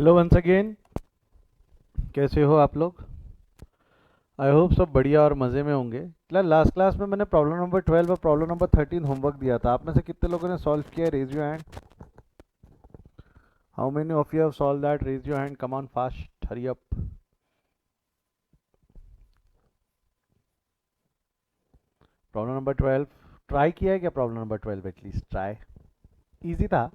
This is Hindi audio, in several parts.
Hello once again. कैसे हो आप लोग? आई होप सब बढ़िया और मज़े में होंगे। लास्ट क्लास में मैंने प्रॉब्लम नंबर 12 और प्रॉब्लम नंबर 13 होमवर्क दिया था। आप में से कितने लोगों ने सॉल्व किया? Raise your hand. How many of you have solve that? Raise your hand, come on fast, hurry up. Problem number 12 try किया है क्या? Problem number 12 at least try. Easy था,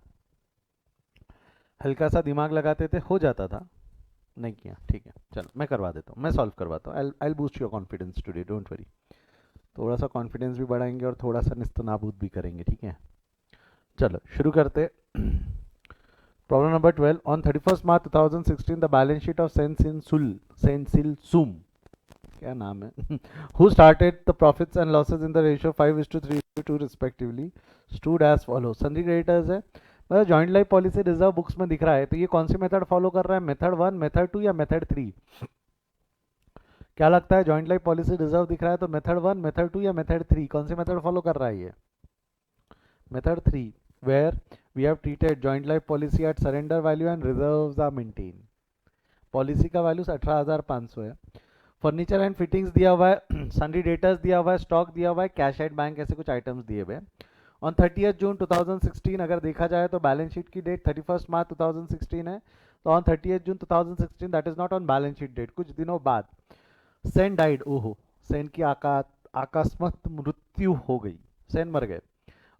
हल्का सा दिमाग लगाते थे हो जाता था। नहीं किया, ठीक है, चलो मैं करवा देता हूँ, मैं सॉल्व करवाता हूँ। I boost your confidence today, don't worry. थोड़ा सा कॉन्फिडेंस भी बढ़ाएंगे और थोड़ा सा निस्तनाबूद भी करेंगे, ठीक है? चलो शुरू करते। Problem number 12। On 31 March 2016 the balance sheet of सेंसिल सुम, क्या नाम है, who started the profits and losses in the ratio 5:3:2 respectively, stood as follow. Sundry creditors है, मतलब joint life policy reserve books में दिख रहा है, तो ये कौन सी मेथड फॉलो कर रहा है? मेथड 1, मेथड 2 या मेथड 3? क्या लगता है? जॉइंट लाइफ पॉलिसी रिजर्व दिख रहा है तो मेथड 1, मेथड 2 या मेथड 3? कौन सी मेथड फॉलो कर रहा है ये? Method 3, where we have treated joint life policy at surrender value and reserves are maintained. Policy का वैल्यू 18,500 है। फर्नीचर एंड फिटिंग्स दिया हुआ है, सन्ड्री डेटर्स दिया हुआ है, स्टॉक दिया हुआ है, कैश एट बैंक, ऐसे कुछ आइटम्स दिए हुए हैं। ऑन 30 जून 2016 अगर देखा जाए तो बैलेंस शीट की डेट 31 मार्च 2016 है, तो on 30 June 2016 that is not on balance sheet date, कुछ दिनों बाद सेन डाइड। ओहो, सेन की आकस्मिक मृत्यु हो गई, सेन मर गए।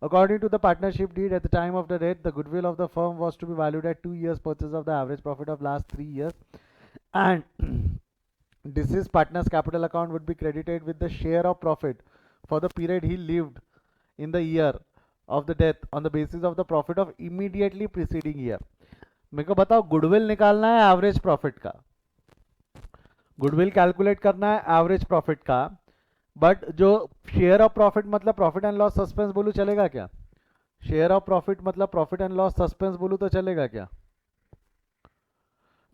According to the partnership deed, at the time of the death, the goodwill of the firm was to be valued at 2 years' purchase of the average profit of last 3 years, and deceased partner's capital account would be credited with the share of profit for the period he lived in the year of the death on the basis of the profit of immediately preceding year. मेरे को बताओ, गुडविल निकालना है एवरेज प्रॉफिट का, गुडविल कैलकुलेट करना है एवरेज प्रॉफिट का, बट जो शेयर ऑफ प्रॉफिट मतलब प्रॉफिट एंड लॉस सस्पेंस बोलू चलेगा क्या? शेयर ऑफ प्रॉफिट मतलब प्रॉफिट एंड लॉस सस्पेंस बोलू तो चलेगा क्या?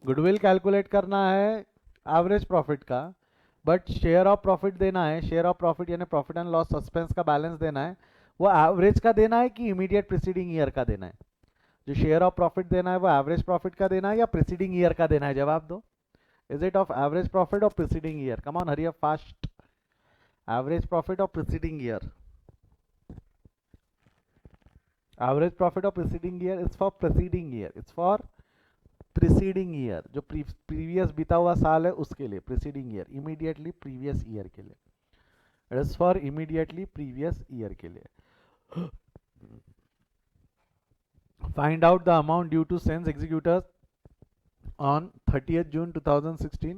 गुडविल कैलकुलेट करना है एवरेज प्रॉफिट का, बट शेयर ऑफ प्रॉफिट देना है, शेयर ऑफ प्रॉफिट यानी प्रॉफिट एंड लॉस सस्पेंस का बैलेंस देना है, वो एवरेज का देना है कि इमीडिएट प्रीसीडिंग ईयर का देना है? जो शेयर ऑफ प्रॉफिट देना है वो एवरेज प्रॉफिट का देना है या प्रीसीडिंग ईयर का देना है? जवाब दो। Is it of average profit or preceding year? Come on, hurry up fast. Average profit or preceding year? Average profit or preceding year? It's for preceding year, it's for preceding year, जो प्रीवियस बीता हुआ साल है उसके लिए preceding year, immediately previous year के लिए। It is for immediately previous year के लिए। Find out the amount due to sense executors on 30 June 2016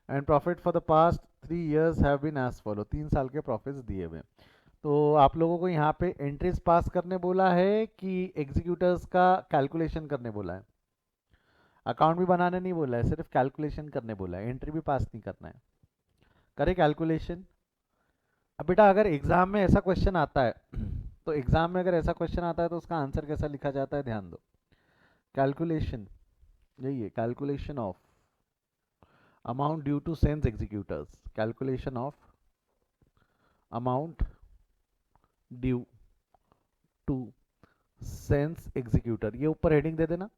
and profit for the past 3 years have been as follow. 3 साल के प्रॉफिट्स दिए हुए। तो आप लोगों को यहाँ पे एंट्रीज पास करने बोला है कि एग्जीक्यूटर्स का कैलकुलेशन करने बोला है? अकाउंट भी बनाने नहीं बोला है, सिर्फ कैलकुलेशन करने बोला है, एंट्री भी पास नहीं करना है। करे कैलकुलेशन। अब बेटा अगर एग्जाम में ऐसा क्वेश्चन आता है तो एग्जाम में अगर ऐसा क्वेश्चन आता है तो उसका आंसर कैसा लिखा जाता है, ध्यान दो। कैलकुलेशन, यही है, calculation of amount due to sense executors, calculation of amount due to sense executor, ये ऊपर हेडिंग दे देना,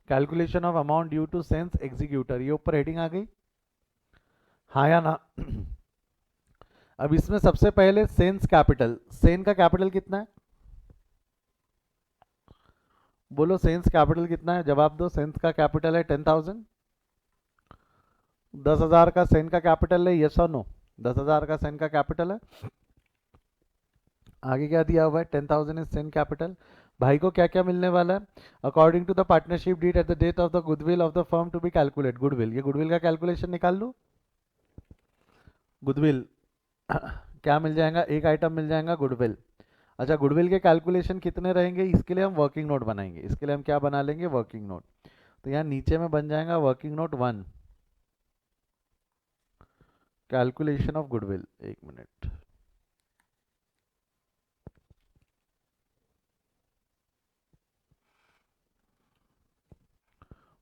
calculation of amount due to sense executor, ये ऊपर हेडिंग आ गई, हाँ या ना? अब इसमें सबसे पहले सेंस कैपिटल, सेन का कैपिटल कितना है? बोलो सेंस कैपिटल कितना है, जवाब दो। सेंस का कैपिटल है 10,000, 10,000 का सेन का कैपिटल है, यस और नो? 10,000 का सेन का कैपिटल है। आगे क्या दिया हुआ है? 10,000 इज सेन कैपिटल। भाई को क्या क्या मिलने वाला है? According to the partnership deed at the date of the goodwill of the firm to be calculate, goodwill, ये गुडविल का कैलकुलेशन निकाल लो। गुडविल क्या मिल जाएगा? एक आइटम मिल जाएगा गुडविल। अच्छा, गुडविल के कैलकुलेशन कितने रहेंगे? इसके लिए हम वर्किंग नोट बनाएंगे, इसके लिए हम क्या बना लेंगे? Working note. तो यहाँ नीचे में बन जाएगा working note 1, calculation of goodwill. एक minute,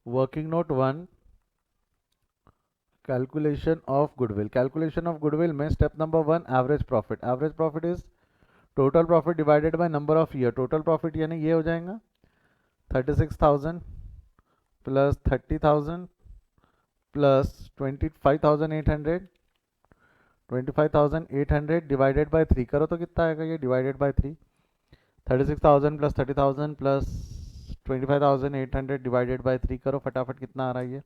working note 1, calculation of goodwill. Calculation of goodwill में step number 1, average profit. Average profit is total profit divided by number of year. Total profit यानी ये हो जाएगा 36,000 प्लस 30,000 प्लस 25,800, 25,800 डिवाइडेड बाय 3 करो तो कितना आएगा ये divided by 3। 36,000 plus 30,000 plus 25,800 divided by 3 करो फटाफट कितना आ रहा है ये।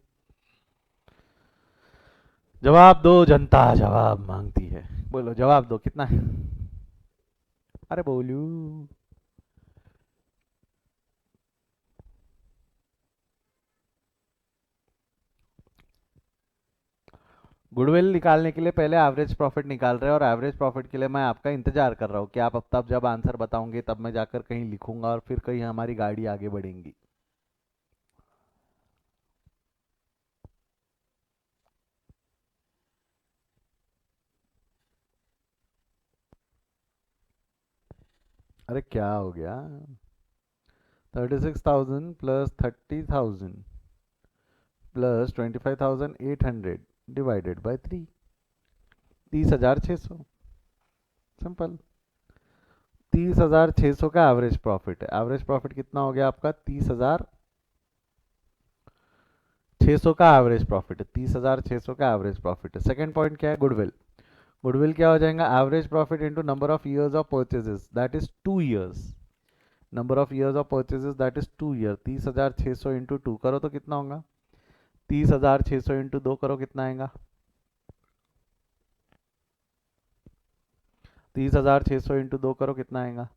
जवाब दो जनता जवाब मांगती है, बोलो जवाब दो कितना है। अरे बोलू। गुडविल निकालने के लिए पहले एवरेज प्रॉफिट निकाल रहे हैं और एवरेज प्रॉफिट के लिए मैं आपका इंतजार कर रहा हूँ कि आप अब तब जब आंसर बताओगे तब मैं जाकर कहीं लिखूंगा और फिर कहीं हमारी गाड़ी आगे बढ़ेंगी। अरे क्या हो गया। 36,000 plus 30,000 plus 25,800 divided by 3, 30,600। Simple. 30,600 का एवरेज प्रॉफिट है। एवरेज प्रॉफिट कितना हो गया आपका 30,600 का एवरेज प्रॉफिट है। 30,600 का एवरेज प्रॉफिट है। सेकंड पॉइंट क्या है गुडविल। गुडविल क्या हो जाएगा average profit into number of years of purchases that is 2 years. Number of years of purchases that is 2 year. 30,600 into 2 करो तो कितना होगा। 30,600 इंटू 2 करो कितना आएगा। 30,600 इंटू 2 करो कितना आएगा।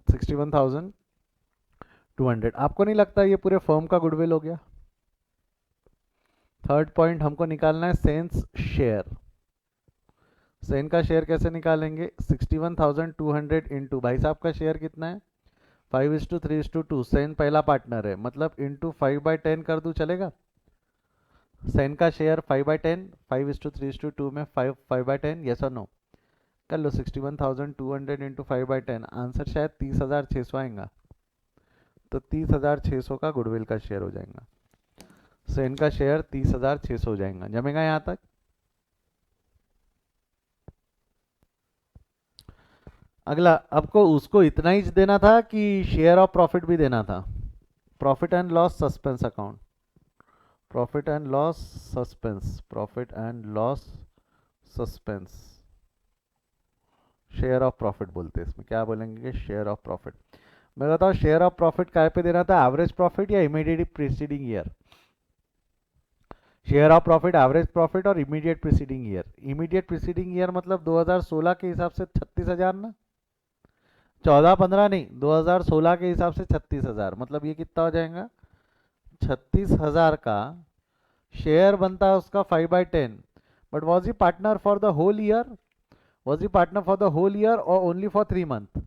61,200। आपको नहीं लगता ये पूरे फर्म का गुडविल हो गया। थर्ड पॉइंट हमको निकालना है सेंस शेयर। सेन का शेयर कैसे निकालेंगे 61,200 इंटू भाई साहब का शेयर कितना है 5:3:2। सेन पहला पार्टनर है मतलब इंटू 5/10 कर दूं चलेगा। सेन का शेयर 5/10, 5:3:2 में 5/10 यस और नो कर लो। 61,200 इंटू 5/10 आंसर शायद 30,600 आएगा। तो 30,600 का गुडविल का शेयर हो जाएगा। सेन का शेयर 30,600 हो जाएगा। जमेगा यहाँ तक। अगला आपको उसको इतना ही देना था कि शेयर ऑफ प्रॉफिट भी देना था। Profit and loss suspense account. Profit and loss suspense. Profit and loss suspense. Share of profit बोलते हैं इसमें। क्या बोलेंगे शेयर ऑफ प्रॉफिट। मैं बताऊँ शेयर ऑफ प्रॉफिट काय पे देना था एवरेज प्रॉफिट या immediate preceding year. Share of profit average profit or immediate preceding year. Immediate preceding year मतलब 2016 के हिसाब से 36,000 ना। 14-15 नहीं 2016 के हिसाब से 36,000 मतलब ये कितना हो जाएगा 36,000 का शेयर बनता है उसका 5/10। But was he partner for the whole year. Was he partner for the whole year और ओनली फॉर 3 मंथ।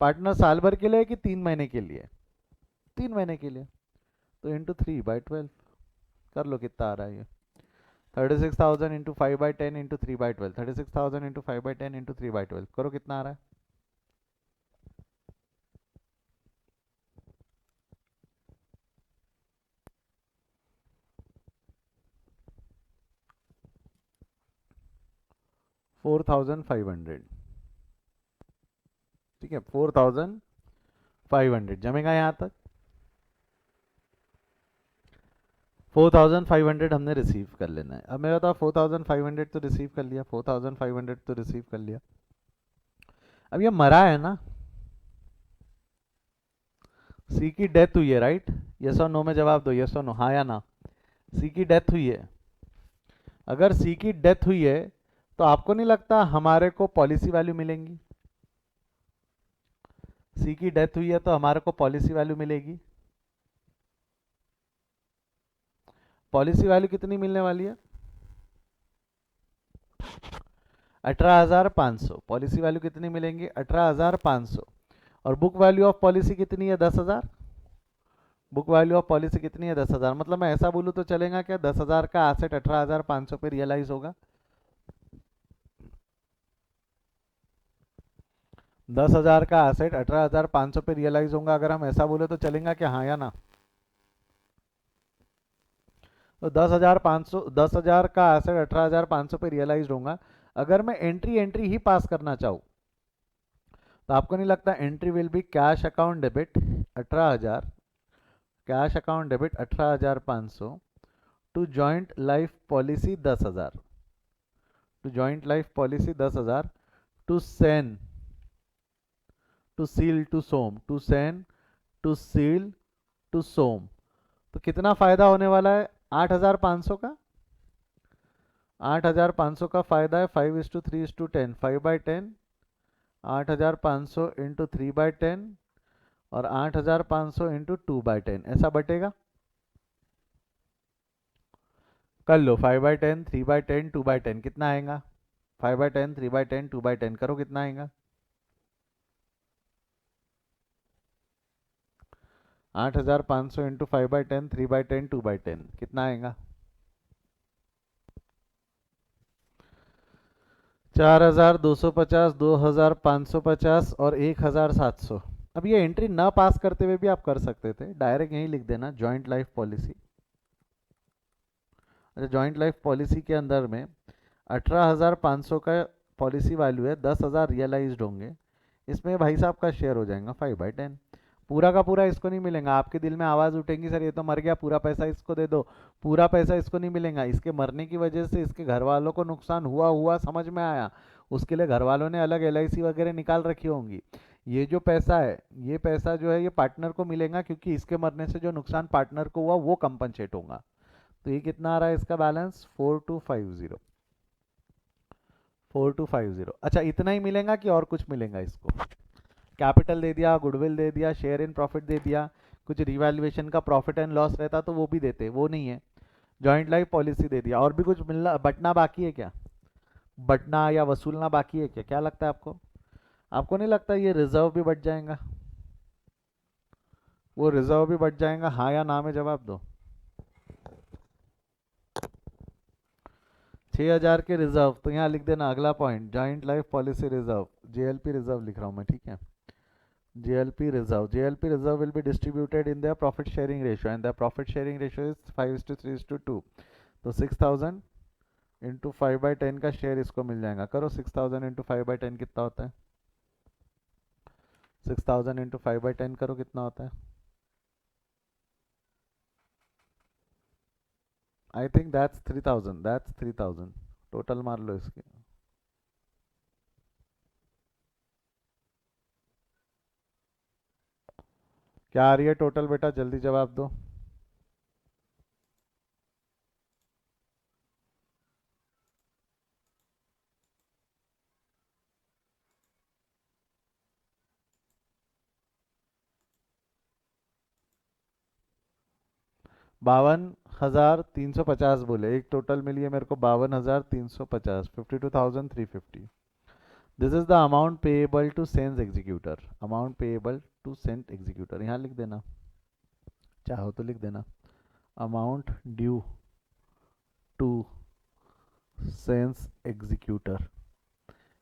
पार्टनर साल भर के लिए कि 3 महीने के लिए। 3 महीने के लिए। तो इंटू 3/12 कर लो कितना आ रहा है ये 36,000 इंटू 5/10 इंटू 3/12। 36,000 इंटू 5/10 इंटू 3/12 करो कितना आ रहा है। 4,500। ठीक है 4,500 जमेगा यहाँ तक। 4,500 हमने रिसीव कर लेना है। अब मैं बताओ 4,500 तो रिसीव कर लिया। 4,500 तो रिसीव कर लिया। अब ये मरा है ना। सी की डेथ हुई है राइट। यस और नो में जवाब दो यस और नो हाँ या ना। सी की डेथ हुई है। अगर सी की डेथ हुई है तो आपको नहीं लगता हमारे को पॉलिसी वैल्यू मिलेंगी। सी की डेथ हुई है तो हमारे को पॉलिसी वैल्यू मिलेगी। पॉलिसी वैल्यू कितनी मिलने वाली है 18,500। पॉलिसी वैल्यू कितनी मिलेंगी 18,500। और बुक वैल्यू ऑफ पॉलिसी कितनी है 10,000। बुक वैल्यू ऑफ पॉलिसी कितनी है 10,000। मतलब मैं ऐसा बोलूँ तो चलेगा क्या 10,000 का एसेट 18,500 पे रियलाइज होगा। 10,000 का एसेट 18,500 पे रियलाइज होगा अगर हम ऐसा बोले तो चलेगा क्या हाँ या ना। तो 10,500 10,000 का एसेट 18,500 पे रियलाइज होगा। अगर मैं एंट्री एंट्री ही पास करना चाहूँ तो आपको नहीं लगता entry will be cash account debit 18,000, cash account debit 18,500 to joint life policy 10,000, to joint life policy 10,000 to Sen to Seal to Som, to Sen to Seal to Som. तो कितना फायदा होने वाला है 8,500 का? 8,500 का फायदा है 5:3:10, 5/10, 8,500 इंटू 3/10 और 8,500 इंटू 2/10, ऐसा बटेगा। कर लो 5/10, 3/10, 2/10 कितना आएगा? 5/10, 3/10, 2/10 करो कितना आएगा? 8,500 इंटू 5/10, 3/10, 2/10 कितना आएगा? 4,250, 2,550 और 1,700। अब ये एंट्री ना पास करते हुए भी आप कर सकते थे, डायरेक्ट यहीं लिख देना जॉइंट लाइफ पॉलिसी। अच्छा, जॉइंट लाइफ पॉलिसी के अंदर में 18,500 का पॉलिसी वैल्यू है, 10,000 रियलाइज्ड होंगे, इसमें भाई साहब का शेयर हो जाएगा 5/10। पूरा का पूरा इसको नहीं मिलेगा। आपके दिल में आवाज़ उठेंगी सर ये तो मर गया, पूरा पैसा इसको दे दो। पूरा पैसा इसको नहीं मिलेगा। इसके मरने की वजह से इसके घर वालों को नुकसान हुआ हुआ समझ में आया, उसके लिए घर वालों ने अलग LIC वगैरह निकाल रखी होंगी। ये जो पैसा है, ये पैसा जो है ये पार्टनर को मिलेगा, क्योंकि इसके मरने से जो नुकसान पार्टनर को हुआ वो कंपनसेट होगा। तो ये कितना आ रहा है इसका बैलेंस? 4250, 4250। अच्छा, इतना ही मिलेगा कि और कुछ मिलेगा इसको? कैपिटल दे दिया, गुडविल दे दिया, शेयर इन प्रॉफिट दे दिया, कुछ रिवैल्यूएशन का प्रॉफिट एंड लॉस रहता तो वो भी देते, वो नहीं है। जॉइंट लाइफ पॉलिसी दे दिया, और भी कुछ मिलना बटना बाकी है क्या? बटना या वसूलना बाकी है क्या? क्या लगता है आपको? आपको नहीं लगता ये रिजर्व भी बच जाएगा? वो रिजर्व भी बच जाएगा, हाँ या ना में जवाब दो। 6,000 के रिजर्व, तो यहाँ लिख देना अगला point, joint life policy reserve, JLP reserve लिख रहा हूँ मैं, ठीक है। JLP reserve will be distributed in their profit sharing ratio, and their profit sharing ratio is 5:3:2। तो 6,000 इंटू 5/10 का शेयर इसको मिल जाएगा। करो 6,000 इंटू 5/10 कितना होता है? 6,000 इंटू 5/10 करो कितना होता है? I think that's 3,000, that's 3,000। Total मार लो इसके। क्या आ रही है टोटल बेटा? जल्दी जवाब दो। बावन 1,350 बोले, एक टोटल मिली है मेरे को 52,350, 52,350। This is the amount payable to sense executor, amount payable to sent executor, यहाँ लिख देना, चाहो तो लिख देना amount due to sense executor.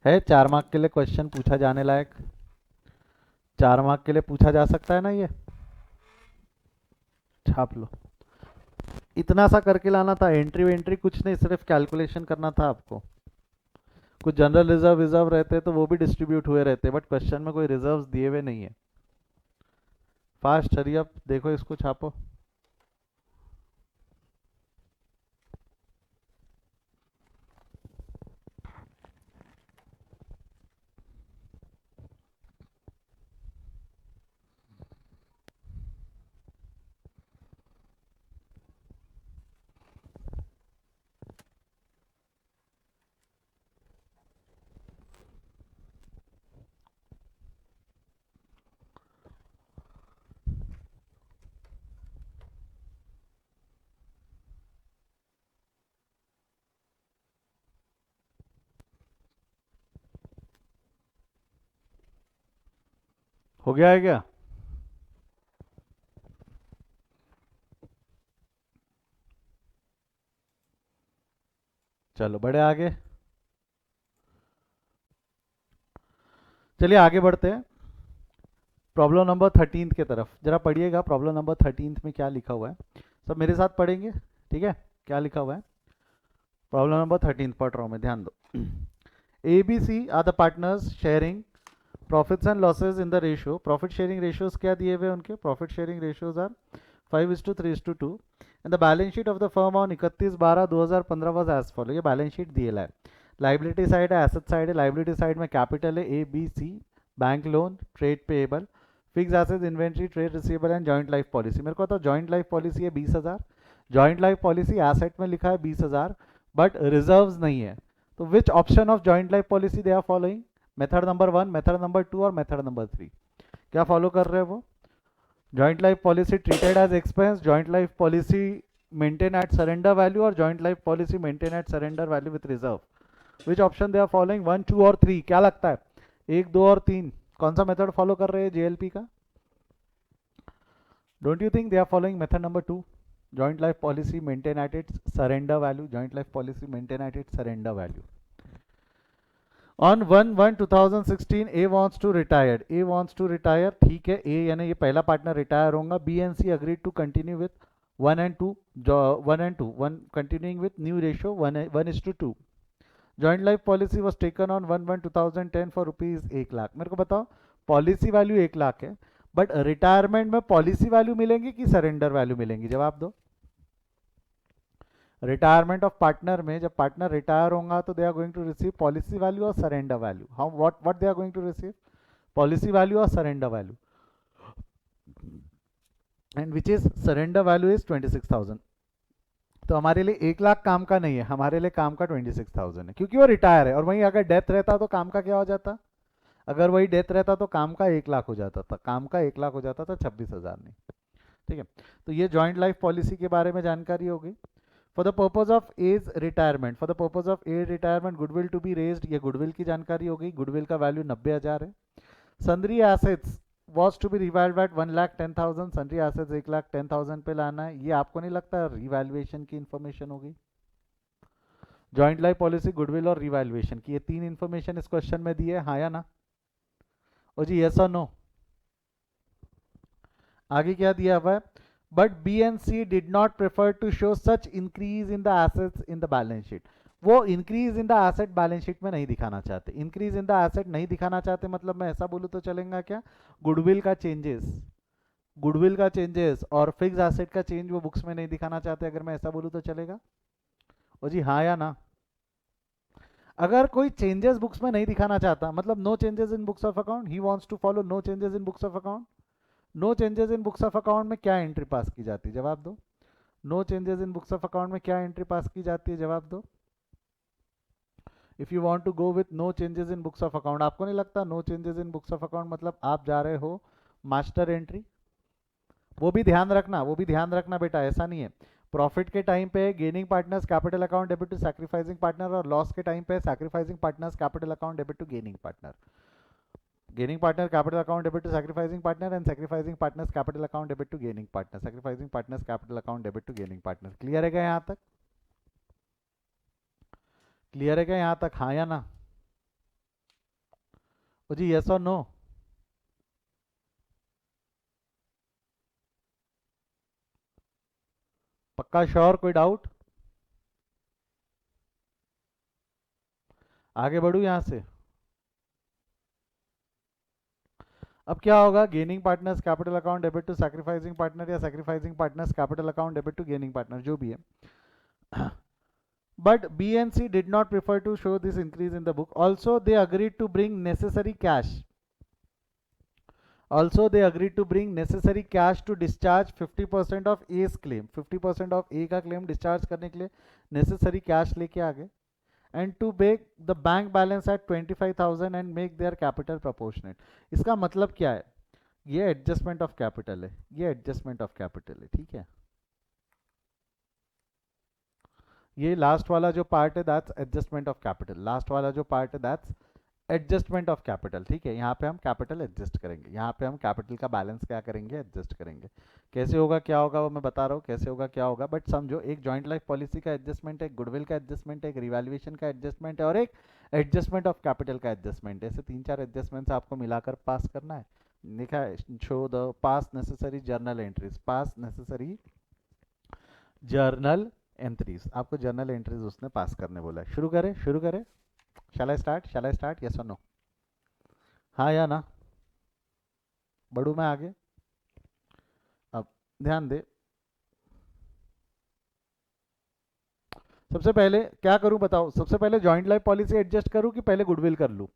है 4 मार्क के लिए क्वेश्चन पूछा जाने लायक? 4 मार्क के लिए पूछा जा सकता है ना ये? छाप लो। इतना सा करके लाना था, एंट्री वेंट्री कुछ नहीं, सिर्फ कैलकुलेशन करना था आपको। कुछ जनरल रिजर्व रिजर्व रहते तो वो भी डिस्ट्रीब्यूट हुए रहते, बट क्वेश्चन में कोई रिजर्व्स दिए हुए नहीं है। फास्ट हरी अप, देखो इसको छापो। हो गया है क्या? चलो बड़े आगे, चलिए आगे बढ़ते हैं प्रॉब्लम नंबर 13 की तरफ। जरा पढ़िएगा प्रॉब्लम नंबर 13 में क्या लिखा हुआ है, सब मेरे साथ पढ़ेंगे, ठीक है? क्या लिखा हुआ है प्रॉब्लम नंबर 13, पढ़ रहा हूँ मैं, ध्यान दो। ABC are the partners sharing profits and losses in the ratio. Profit sharing ratios क्या दिए हुए उनके? Profit sharing ratios are 5:3:2 and the balance sheet of the firm on 31/12/2015 was as follow. ये बैलेंस शीट दिए है. लाइबिलिटी साइड है, एसेट साइड है. लाइबिलिटी साइड में कैपिटल है ABC, bank loan, trade payable, fix assets, inventory, trade receivable and joint life policy. मेरे को तो जॉइंट लाइफ पॉलिसी है 20,000. जॉइंट लाइफ पॉलिसी एसेट में लिखा है 20,000 बट रिजर्व्स नहीं है. तो which option of joint life policy they are following? Method number 1, method number 2 और मेथड नंबर 3. क्या फॉलो कर रहे हैं वो? Joint life policy treated as expense, joint life policy maintain at surrender value और joint life policy maintain at surrender value with reserve. Which option they are following? 1, 2 और 3. क्या लगता है? 1, 2 और 3 कौन सा मेथड फॉलो कर रहे हैं JLP का? Don't you think they are following method number 2? Joint life policy maintain at its surrender value. Joint life policy maintain at its surrender value. On 1/1/2016 A wants to retire. A wants to retire. ठीक है, A यानी ये पहला पार्टनर रिटायर होगा. B and C agreed to continue with 1 and 2, 1 and 2, 1 continuing with new ratio 1:2. Joint life policy was taken on 1/1/2010 for rupees 1 lakh. मेरे को बताओ, पॉलिसी वैल्यू 1 लाख है बट रिटायरमेंट में पॉलिसी वैल्यू मिलेंगी कि सरेंडर वैल्यू मिलेंगी? जवाब दो. रिटायरमेंट ऑफ पार्टनर में जब पार्टनर रिटायर होगा तो they are going to receive policy value और surrender value. How what they are going to receive? Policy value और surrender value. And which is surrender value is 26,000. तो हमारे लिए 1 लाख काम का नहीं है, हमारे लिए काम का 26,000 है क्योंकि वो रिटायर है. और वहीं अगर डेथ रहता तो काम का क्या हो जाता? अगर वही डेथ रहता तो काम का 1 लाख हो जाता था. काम का 1 लाख हो जाता था, 26,000 नहीं. ठीक है, तो ये जॉइंट लाइफ पॉलिसी के बारे में जानकारी होगी. For the purpose of A's retirement, for the purpose of A's retirement, goodwill to be raised. ये goodwill की जानकारी हो गई. goodwill का वैल्यू 90,000 है. Sundry assets was to be revalued at 1,10,000. Sundry assets 1,10,000 पे लाना है. ये आपको नहीं लगता रिवैल्यूएशन की इंफॉर्मेशन होगी? जॉइंट लाइफ पॉलिसी, गुडविल और रिवैल्यूएशन की ये 3 इंफॉर्मेशन इस क्वेश्चन में दी है. हाँ या ना? ओ जी, यस और नो? आगे क्या दिया हुआ है? But B and C did not prefer to show such increase in the assets in the balance sheet. वो increase in the asset balance sheet में नहीं दिखाना चाहते. increase in the asset नहीं दिखाना चाहते मतलब मैं ऐसा बोलूँ तो चलेगा क्या? गुडविल का चेंजेस, गुडविल का चेंजेस और फिक्स एसेट का चेंज वो बुक्स में नहीं दिखाना चाहते. अगर मैं ऐसा बोलूँ तो चलेगा? ओ जी, हाँ या ना? अगर कोई चेंजेस बुक्स में नहीं दिखाना चाहता मतलब no changes in books of account, he wants to follow no changes in books of account. No changes in books of account में क्या एंट्री पास की जाती है? जवाब दो. No changes in books of account में क्या एंट्री पास की जाती है? जवाब दो. If you want to go with no changes in books of account, आपको नहीं लगता no changes in books of account मतलब आप जा रहे हो मास्टर एंट्री? वो भी ध्यान रखना, वो भी ध्यान रखना बेटा, ऐसा नहीं है. प्रॉफिट के टाइम पे gaining partners capital account debit to sacrificing partner और लॉस के टाइम पे sacrificing partners capital account debit to gaining partner. Gaining partner capital account debit to sacrificing partner and sacrificing partners capital account debit to gaining partner. Sacrificing partners capital account debit to gaining partner. Clear है क्या यहाँ तक? क्लियर है क्या यहाँ तक? हाँ या ना? ओ जी, यस और नो? पक्का श्योर? कोई डाउट? आगे बढ़ू यहाँ से. अब क्या होगा? Gaining partners capital account debit to sacrificing partner या sacrificing partners capital account debit to gaining partner, जो भी है. But B and C did not prefer to show this increase in the book. Also, they agreed to bring necessary cash. Also, they agreed to bring necessary cash to discharge 50% of A's claim. 50% of A का claim discharge करने के लिए necessary cash लेके आ गए. And to make the bank balance at 25,000 and make their capital proportionate. इसका मतलब क्या है? ये एडजस्टमेंट ऑफ कैपिटल है, ये एडजस्टमेंट ऑफ कैपिटल है. ठीक है, ये लास्ट वाला जो पार्ट है that's adjustment of capital. Last वाला जो पार्ट है दैट्स एडजस्टमेंट ऑफ कैपिटल. ठीक है, यहाँ पे हम कैपिटल एडजस्ट करेंगे, यहाँ पे हम कैपिटल का बैलेंस क्या करेंगे? एडजस्ट करेंगे. कैसे होगा, क्या होगा वो मैं बता रहा हूँ कैसे होगा क्या होगा. बट समझो, एक जॉइंट लाइफ पॉलिसी का एडजस्टमेंट है, एक गुडविल का एडजस्टमेंट है, एक रिवैल्यूएशन का एडजस्टमेंट है और एक एडजस्टमेंट ऑफ कैपिटल का एडजस्टमेंट है. ऐसे 3-4 एडजस्टमेंट्स आपको मिलाकर पास करना है. लिखा है show the pass necessary journal entries. Pass necessary journal entries, आपको जर्नल एंट्रीज उसने पास करने बोला है. शुरू करें, शुरू करें. शैल आई स्टार्ट, यस और नो? हाँ या ना? बढ़ू मैं आगे? अब ध्यान दे, सबसे पहले क्या करूं बताओ? सबसे पहले जॉइंट लाइफ पॉलिसी एडजस्ट करूं कि पहले गुडविल कर लूं?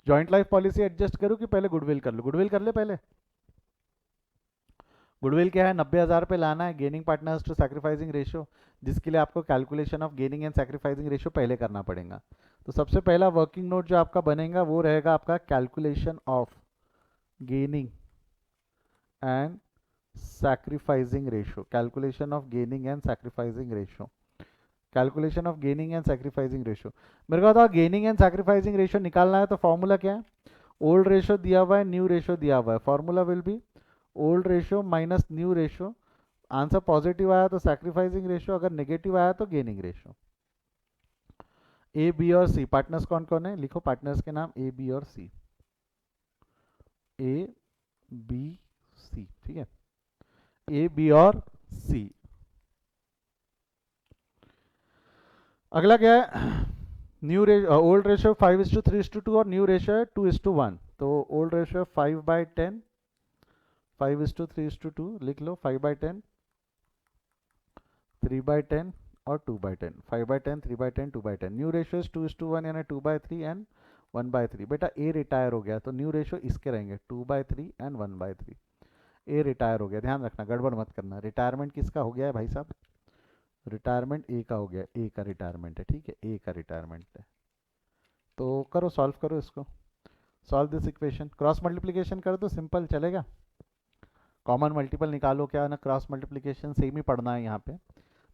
जॉइंट लाइफ पॉलिसी एडजस्ट करूं कि पहले गुडविल कर लूं? गुडविल कर ले पहले। गुडविल क्या है? 90,000 पे लाना है, gaining partners to sacrificing ratio, जिसके लिए आपको calculation of gaining and sacrificing ratio पहले करना पड़ेगा। तो सबसे पहला वर्किंग नोट जो आपका बनेगा वो रहेगा आपका calculation of gaining and sacrificing ratio. Calculation of gaining and sacrificing ratio, calculation of gaining and sacrificing ratio. मेरे को बताओ, गेनिंग एंड सैक्रिफाइसिंग रेशियो निकालना है तो फॉर्मूला क्या है? ओल्ड रेशियो दिया हुआ है, न्यू रेशियो दिया हुआ है, formula will be old ratio minus new ratio. Answer positive आया तो सैक्रिफाइसिंग रेशियो, अगर नेगेटिव आया तो गेनिंग रेशियो। ए बी और सी पार्टनर्स कौन कौन है? लिखो पार्टनर्स के नाम, ए बी और सी। ए बी सी, ठीक है, ए बी और सी। अगला क्या है? न्यू ओल्ड रेशियो 5:3:2 और न्यू रेशियो है 2:1। तो ओल्ड रेशियो 5/10, 5:3:2 लिख लो, 5/10, 3/10 और 2/10, 5/10, 3/10, 2/10। न्यू रेशियो 2:1 यानी 2/3 एंड 1/3। बेटा ए रिटायर हो गया तो न्यू रेशियो इसके रहेंगे 2/3 एंड 1/3। ए रिटायर हो गया, ध्यान रखना, गड़बड़ मत करना। रिटायरमेंट किसका हो गया है भाई साहब? रिटायरमेंट ए का हो गया, ए का रिटायरमेंट है, ठीक है, ए का रिटायरमेंट है। तो करो, सॉल्व करो इसको, solve this equation. Cross multiplication कर दो, सिंपल चलेगा। कॉमन मल्टीपल निकालो, क्या ना, क्रॉस मल्टीप्लिकेशन सेम ही पढ़ना है यहाँ पे।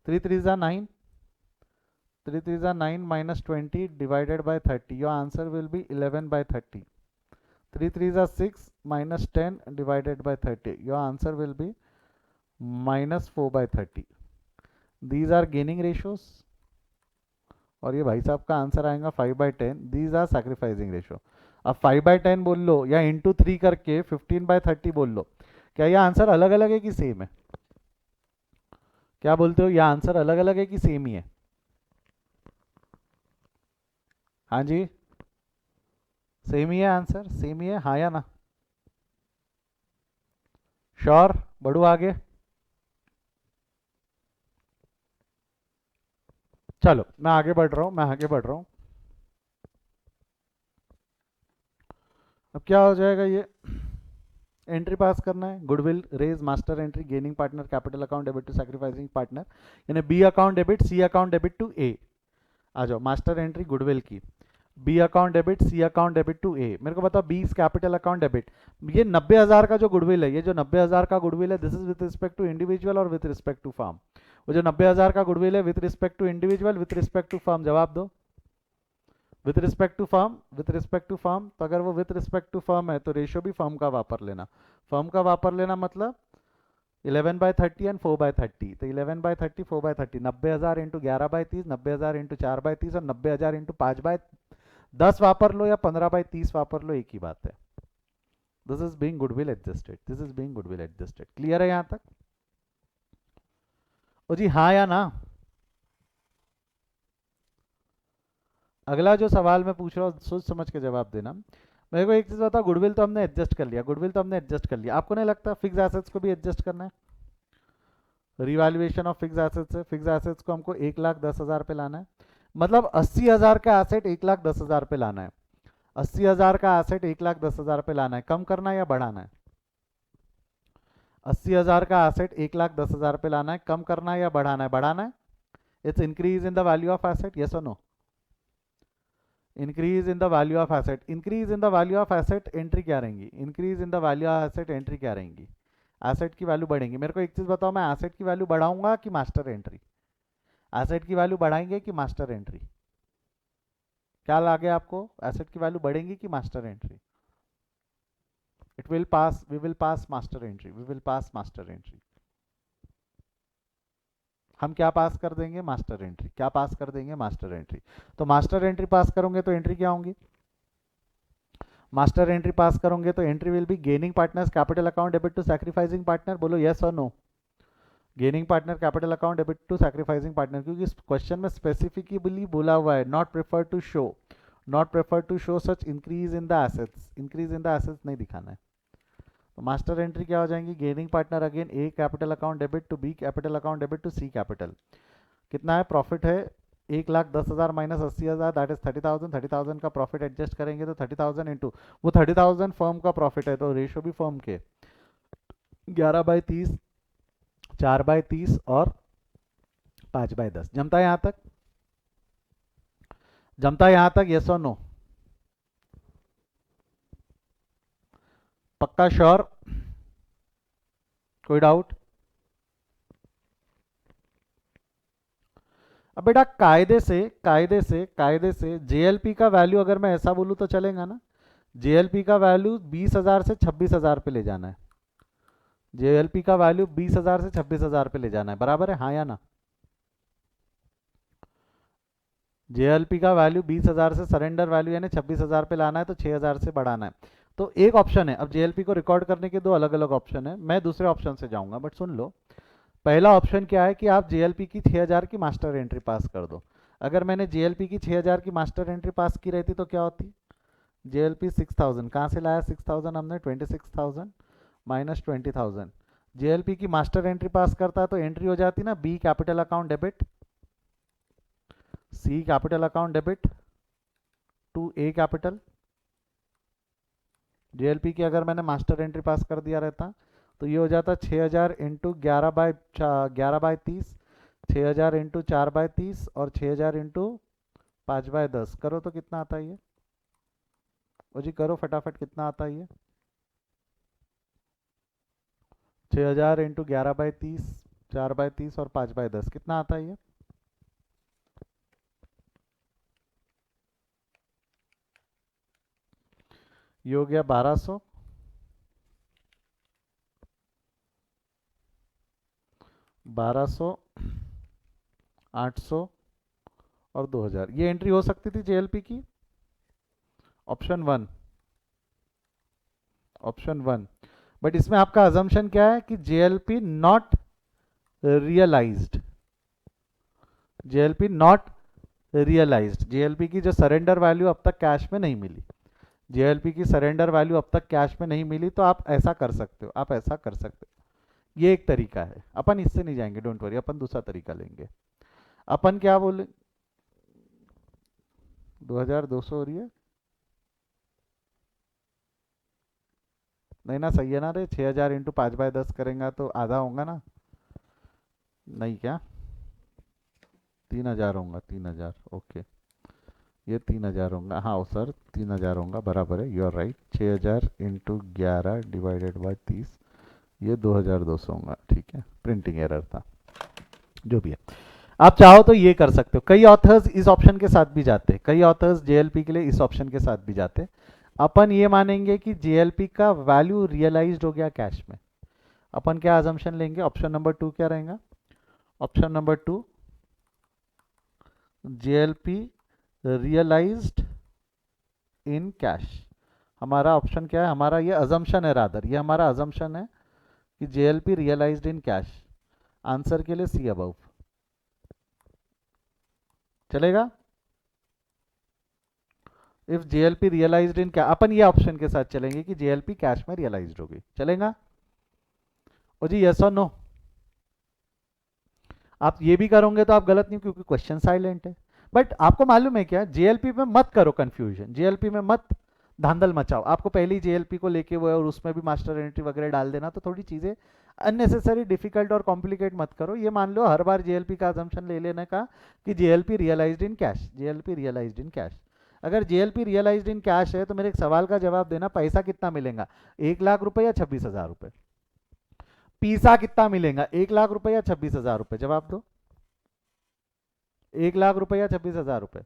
3×3 = 9, 3×3 = 9 minus 20 divided by 30. Your answer will be 11/30. 3×3 = 6 minus 10 divided by 30. Your answer will be -4/30. These are gaining ratios. और ये भाई साहब का आंसर आएगा 5/10. These are sacrificing ratio. अब 5/10 बोल लो या इंटू 3 करके 15/30 बोल लो, क्या ये आंसर अलग अलग है कि सेम है? क्या बोलते हो, ये आंसर अलग अलग है कि सेम ही है? हाँ जी, सेम ही है आंसर, सेम ही है, हाँ या ना? श्योर? बढ़ू आगे? चलो मैं आगे बढ़ रहा हूँ, मैं आगे बढ़ रहा हूँ। अब क्या हो जाएगा, ये एंट्री पास करना है, goodwill raise master entry gaining partner capital account debit to sacrificing partner, यानी B account debit C account debit to A. आ जाओ, मास्टर एंट्री गुडविल की, B account debit C account debit to A. मेरे को बताओ, बी कैपिटल अकाउंट डेबिट, ये 90,000 का जो गुडविल है, ये जो 90,000 का गुडविल है, this is with respect to individual और विद रिस्पेक्ट टू फर्म? वो जो 90,000 का गुडविल है with respect to individual, with respect to firm, जवाब दो। With respect to firm, with respect to firm. तो अगर वो विथ रिस्पेक्ट टू फर्म है तो रेशियो भी फर्म का वापर लेना। फर्म का वापर लेना मतलब 11/30 एंड 4/30। तो 11/30, 4/30, 90,000 इंटू 11/30, 90,000 इंटू 4/30 और 90,000 इंटू 5/10 वापर लो या 15/30 वापर लो, एक ही बात है। This is being goodwill adjusted, this is being goodwill adjusted. Clear है यहां तक? ओ जी हाँ या ना? अगला जो सवाल मैं पूछ रहा हूँ सोच समझ के जवाब देना। मेरे को एक चीज बताओ, गुडविल तो हमने एडजस्ट कर लिया, गुडविल तो हमने एडजस्ट कर लिया, आपको नहीं लगता फिक्स एसेट्स को भी एडजस्ट करना है? रिवैल्यूएशन ऑफ फिक्स एसेट्स है, फिक्स एसेट्स को हमको 1,10,000 पे लाना है, मतलब 80,000 का एसेट 1,10,000 पे लाना है। 80,000 का एसेट 1,10,000 पे लाना है, कम करना है या बढ़ाना है? 80,000 का एसेट 1,10,000 पे लाना है, कम करना है या बढ़ाना है? बढ़ाना है। It's increase in the value of asset, yes और no? Increase in the value of asset, increase in the value of asset entry क्या रहेंगी? Increase in the value of asset entry क्या रहेंगी? एसेट की वैल्यू बढ़ेंगी। मेरे को एक चीज बताओ, मैं एसेट की वैल्यू बढ़ाऊंगा कि मास्टर एंट्री? एसेट की वैल्यू बढ़ाएंगे कि मास्टर एंट्री? क्या लगे आपको, एसेट की वैल्यू बढ़ेंगी कि master entry? It will pass, we will pass master entry, we will pass master entry. हम क्या पास कर देंगे? Master entry. क्या पास कर देंगे? Master entry. तो मास्टर एंट्री पास करोगे तो एंट्री क्या होंगी? मास्टर एंट्री पास करोगे तो entry will be gaining partners capital account debit to sacrificing partner. बोलो यस और no? Gaining partner capital account debit to sacrificing partner, क्योंकि इस क्वेश्चन में स्पेसिफिकली बोला हुआ है not prefer to show, not prefer to show such increase in the assets, increase in the assets नहीं दिखाना है। तो मास्टर एंट्री क्या हो जाएंगी, gaining partner again A capital account debit to B capital account debit to C capital. कितना है प्रॉफिट है 1,10,000 माइनस 80,000 दैट इज 30,000। 30,000 का प्रॉफिट एडजस्ट करेंगे तो 30,000 इंटू वो 30,000 फर्म का प्रॉफिट है, तो रेशो भी फर्म के 11/30, 4/30 और 5/10। जमता है यहां तक, जमता है यहां तक, यस और नो? पक्का श्योर? कोई डाउट? अब बेटा कायदे से जेएलपी का वैल्यू अगर मैं ऐसा बोलूं तो चलेगा ना? जेएलपी का वैल्यू 20,000 से 26,000 पे ले जाना है। जेएलपी का वैल्यू 20,000 से 26,000 पे ले जाना है, बराबर है हाँ या ना? जेएलपी का वैल्यू 20,000 से सरेंडर वैल्यू यानी 26,000 पे लाना है, तो 6,000 से बढ़ाना है। तो एक ऑप्शन है, अब जेएलपी को रिकॉर्ड करने के दो अलग अलग ऑप्शन है, मैं दूसरे ऑप्शन से जाऊंगा, बट सुन लो। पहला ऑप्शन क्या है कि आप जेएलपी की 6,000 की मास्टर एंट्री पास कर दो। अगर मैंने जेएलपी की 6,000 की मास्टर एंट्री पास की रहती तो क्या होती? जेएलपी 6,000 कहाँ से लाया? 6,000 हमने 26,000 माइनस 20,000। जेएलपी की मास्टर एंट्री पास करता है तो एंट्री हो जाती ना B capital account debit, C capital account debit to A capital. JLP की अगर मैंने मास्टर एंट्री पास कर दिया रहता तो ये हो जाता 6,000 इंटू 11/30, 6,000 इंटू 4/30 और 6,000 इंटू 5/10। करो तो कितना आता है ये? ओ जी करो फटाफट, कितना आता है ये? 6,000 इंटू 11/30, 4/30 और 5/10 कितना आता है ये? ये हो गया 1,200, 1,200, 800 और 2,000। ये एंट्री हो सकती थी जेएलपी की, option one, option one. But इसमें आपका अजम्पशन क्या है कि JLP not realised, JLP not realised. JLP की जो सरेंडर वैल्यू अब तक कैश में नहीं मिली, जेएलपी की सरेंडर वैल्यू अब तक कैश में नहीं मिली, तो आप ऐसा कर सकते हो, आप ऐसा कर सकते हो। ये एक तरीका है, अपन इससे नहीं जाएंगे, डोंट वरी, अपन दूसरा तरीका लेंगे। अपन क्या बोले, 2,200 हो रही है? नहीं ना, सही है ना रे? 6,000 इंटू 5/10 करेंगे तो आधा होगा ना? नहीं क्या? 3,000 होगा, 3,000, ओके। ये 3,000 होगा, हाँ सर 3,000 होगा, बराबर है, you are right. 6,000 into 11 divided by 30, ये 2,200 होगा, ठीक है, प्रिंटिंग एरर था, जो भी है। आप चाहो तो ये कर सकते हो, कई ऑथर्स इस ऑप्शन के साथ भी जाते, कई ऑथर्स जेएलपी के लिए इस ऑप्शन के साथ भी जाते। अपन ये मानेंगे कि जेएलपी का वैल्यू रियलाइज्ड हो गया कैश में। अपन क्या अजम्पशन लेंगे, ऑप्शन नंबर 2 क्या रहेगा? Option number 2, JLP realised in cash. हमारा ऑप्शन क्या है, हमारा ये अजम्पशन है, रादर ये हमारा अजम्पशन है कि JLP realised in cash. Answer के लिए सी अबव चलेगा। इफ जेएलपी रियलाइज्ड इन, क्या अपन ये ऑप्शन के साथ चलेंगे कि जेएलपी कैश में रियलाइज्ड होगी, चलेगा? ओ जी यस और नो? आप ये भी करोगे तो आप गलत नहीं, क्योंकि क्वेश्चन साइलेंट है। बट आपको मालूम है क्या, जेएलपी में मत करो कंफ्यूजन, जेएलपी में मत धांधल मचाओ। आपको पहली जेएलपी को लेके वो है और उसमें भी मास्टर एंट्री वगैरह डाल देना, तो थोड़ी चीजें अननेसेसरी डिफिकल्ट और कॉम्प्लिकेट मत करो। ये मान लो हर बार जेएलपी का अजम्पशन ले लेने का कि JLP realised in cash, JLP realised in cash. अगर जेएलपी रियलाइज्ड इन कैश है तो मेरे एक सवाल का जवाब देना, पैसा कितना मिलेगा, 1,00,000 रुपए या 26,000 रुपए? पीसा कितना मिलेगा, 1,00,000 रुपए या 26,000 रुपए? जवाब दो। 1,00,000 रुपए या 26,000 रुपए?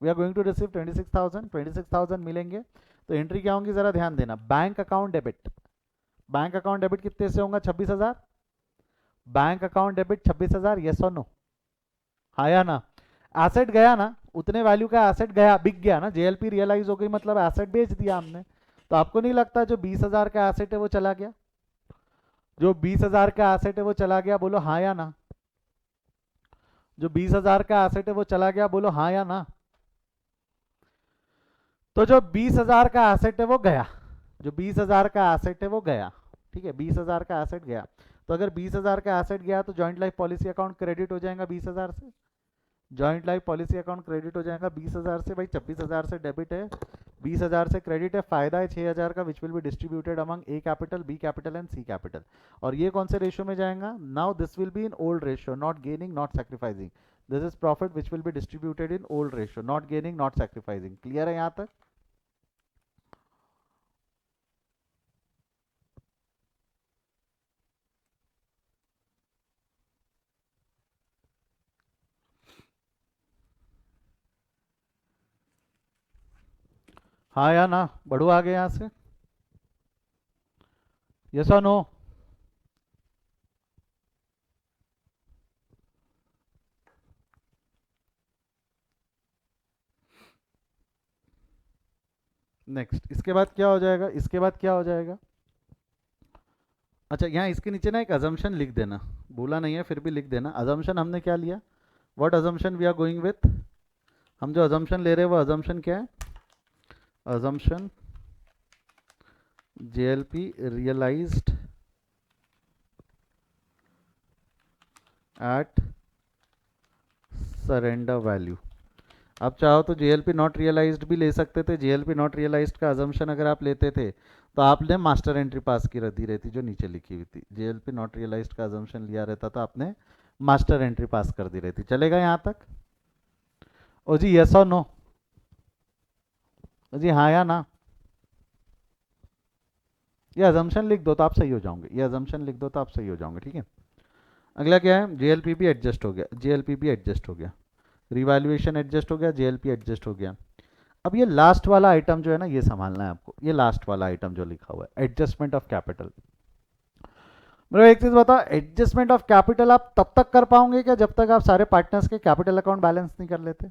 We are going to receive 26,000, 26,000 मिलेंगे तो एंट्री क्या होंगी जरा ध्यान देना, bank account debit. Bank account debit कितने से होगा, 26,000। बैंक अकाउंट डेबिट 26,000, यस और नो? हाँ या ना? एसेट गया ना, उतने वैल्यू का एसेट गया, बिक गया ना, जेएलपी रियलाइज हो गई, मतलब एसेट बेच दिया हमने। तो आपको नहीं लगता जो 20,000 का एसेट है वो चला गया? जो 20,000 का एसेट है वो चला गया, बोलो हाँ या ना? जो 20,000 का एसेट है वो चला गया, बोलो हाँ या ना? तो जो 20,000 का एसेट है वो गया, जो 20,000 का एसेट है वो गया, ठीक है, 20,000 का एसेट गया। तो अगर 20,000 का एसेट गया तो joint life policy account credit हो जाएगा 20,000 से, joint life policy account credit हो जाएगा 20,000 से। भाई 26,000 से डेबिट है, 20,000 से क्रेडिट है, फायदा है 6,000 का, which will be distributed among A capital, B capital and C capital. और ये कौन से रेशियो में जाएगा? Now this will be in old ratio, not gaining not sacrificing. This is profit which will be distributed in old ratio, not gaining not sacrificing. Clear है यहाँ तक? हाँ या ना? बढ़ो आगे यहाँ से, यस और नो? नेक्स्ट, इसके बाद क्या हो जाएगा? इसके बाद क्या हो जाएगा? अच्छा, यहाँ इसके नीचे ना एक अजम्पशन लिख देना, बोला नहीं है फिर भी लिख देना। अजम्पशन हमने क्या लिया? What assumption we are going with? हम जो अजम्पशन ले रहे हैं वो अजम्पशन क्या है? Assumption JLP realised at surrender value. आप चाहो तो JLP नॉट रियलाइज्ड भी ले सकते थे। JLP नॉट रियलाइज्ड का अजम्पशन अगर आप लेते थे तो आपने मास्टर एंट्री पास की रहती रहती जो नीचे लिखी हुई थी। JLP नॉट रियलाइज्ड का अजम्पशन लिया रहता तो आपने मास्टर एंट्री पास कर दी रहती। चलेगा यहाँ तक? ओ जी यस और नो? जी हाँ या ना? ये अजम्पशन लिख दो तो आप सही हो जाओगे, ये अजम्पशन लिख दो तो आप सही हो जाओगे, ठीक है। अगला क्या है? JLP भी एडजस्ट हो गया, JLP भी एडजस्ट हो गया, रिवैल्यूएशन एडजस्ट हो गया, JLP एडजस्ट हो गया। अब ये लास्ट वाला आइटम जो है ना, ये संभालना है आपको। ये लास्ट वाला आइटम जो लिखा हुआ है, एडजस्टमेंट ऑफ कैपिटल। मेरा एक चीज बताओ, एडजस्टमेंट ऑफ कैपिटल आप तब तक कर पाओगे क्या जब तक आप सारे पार्टनर्स के कैपिटल अकाउंट बैलेंस नहीं कर लेते?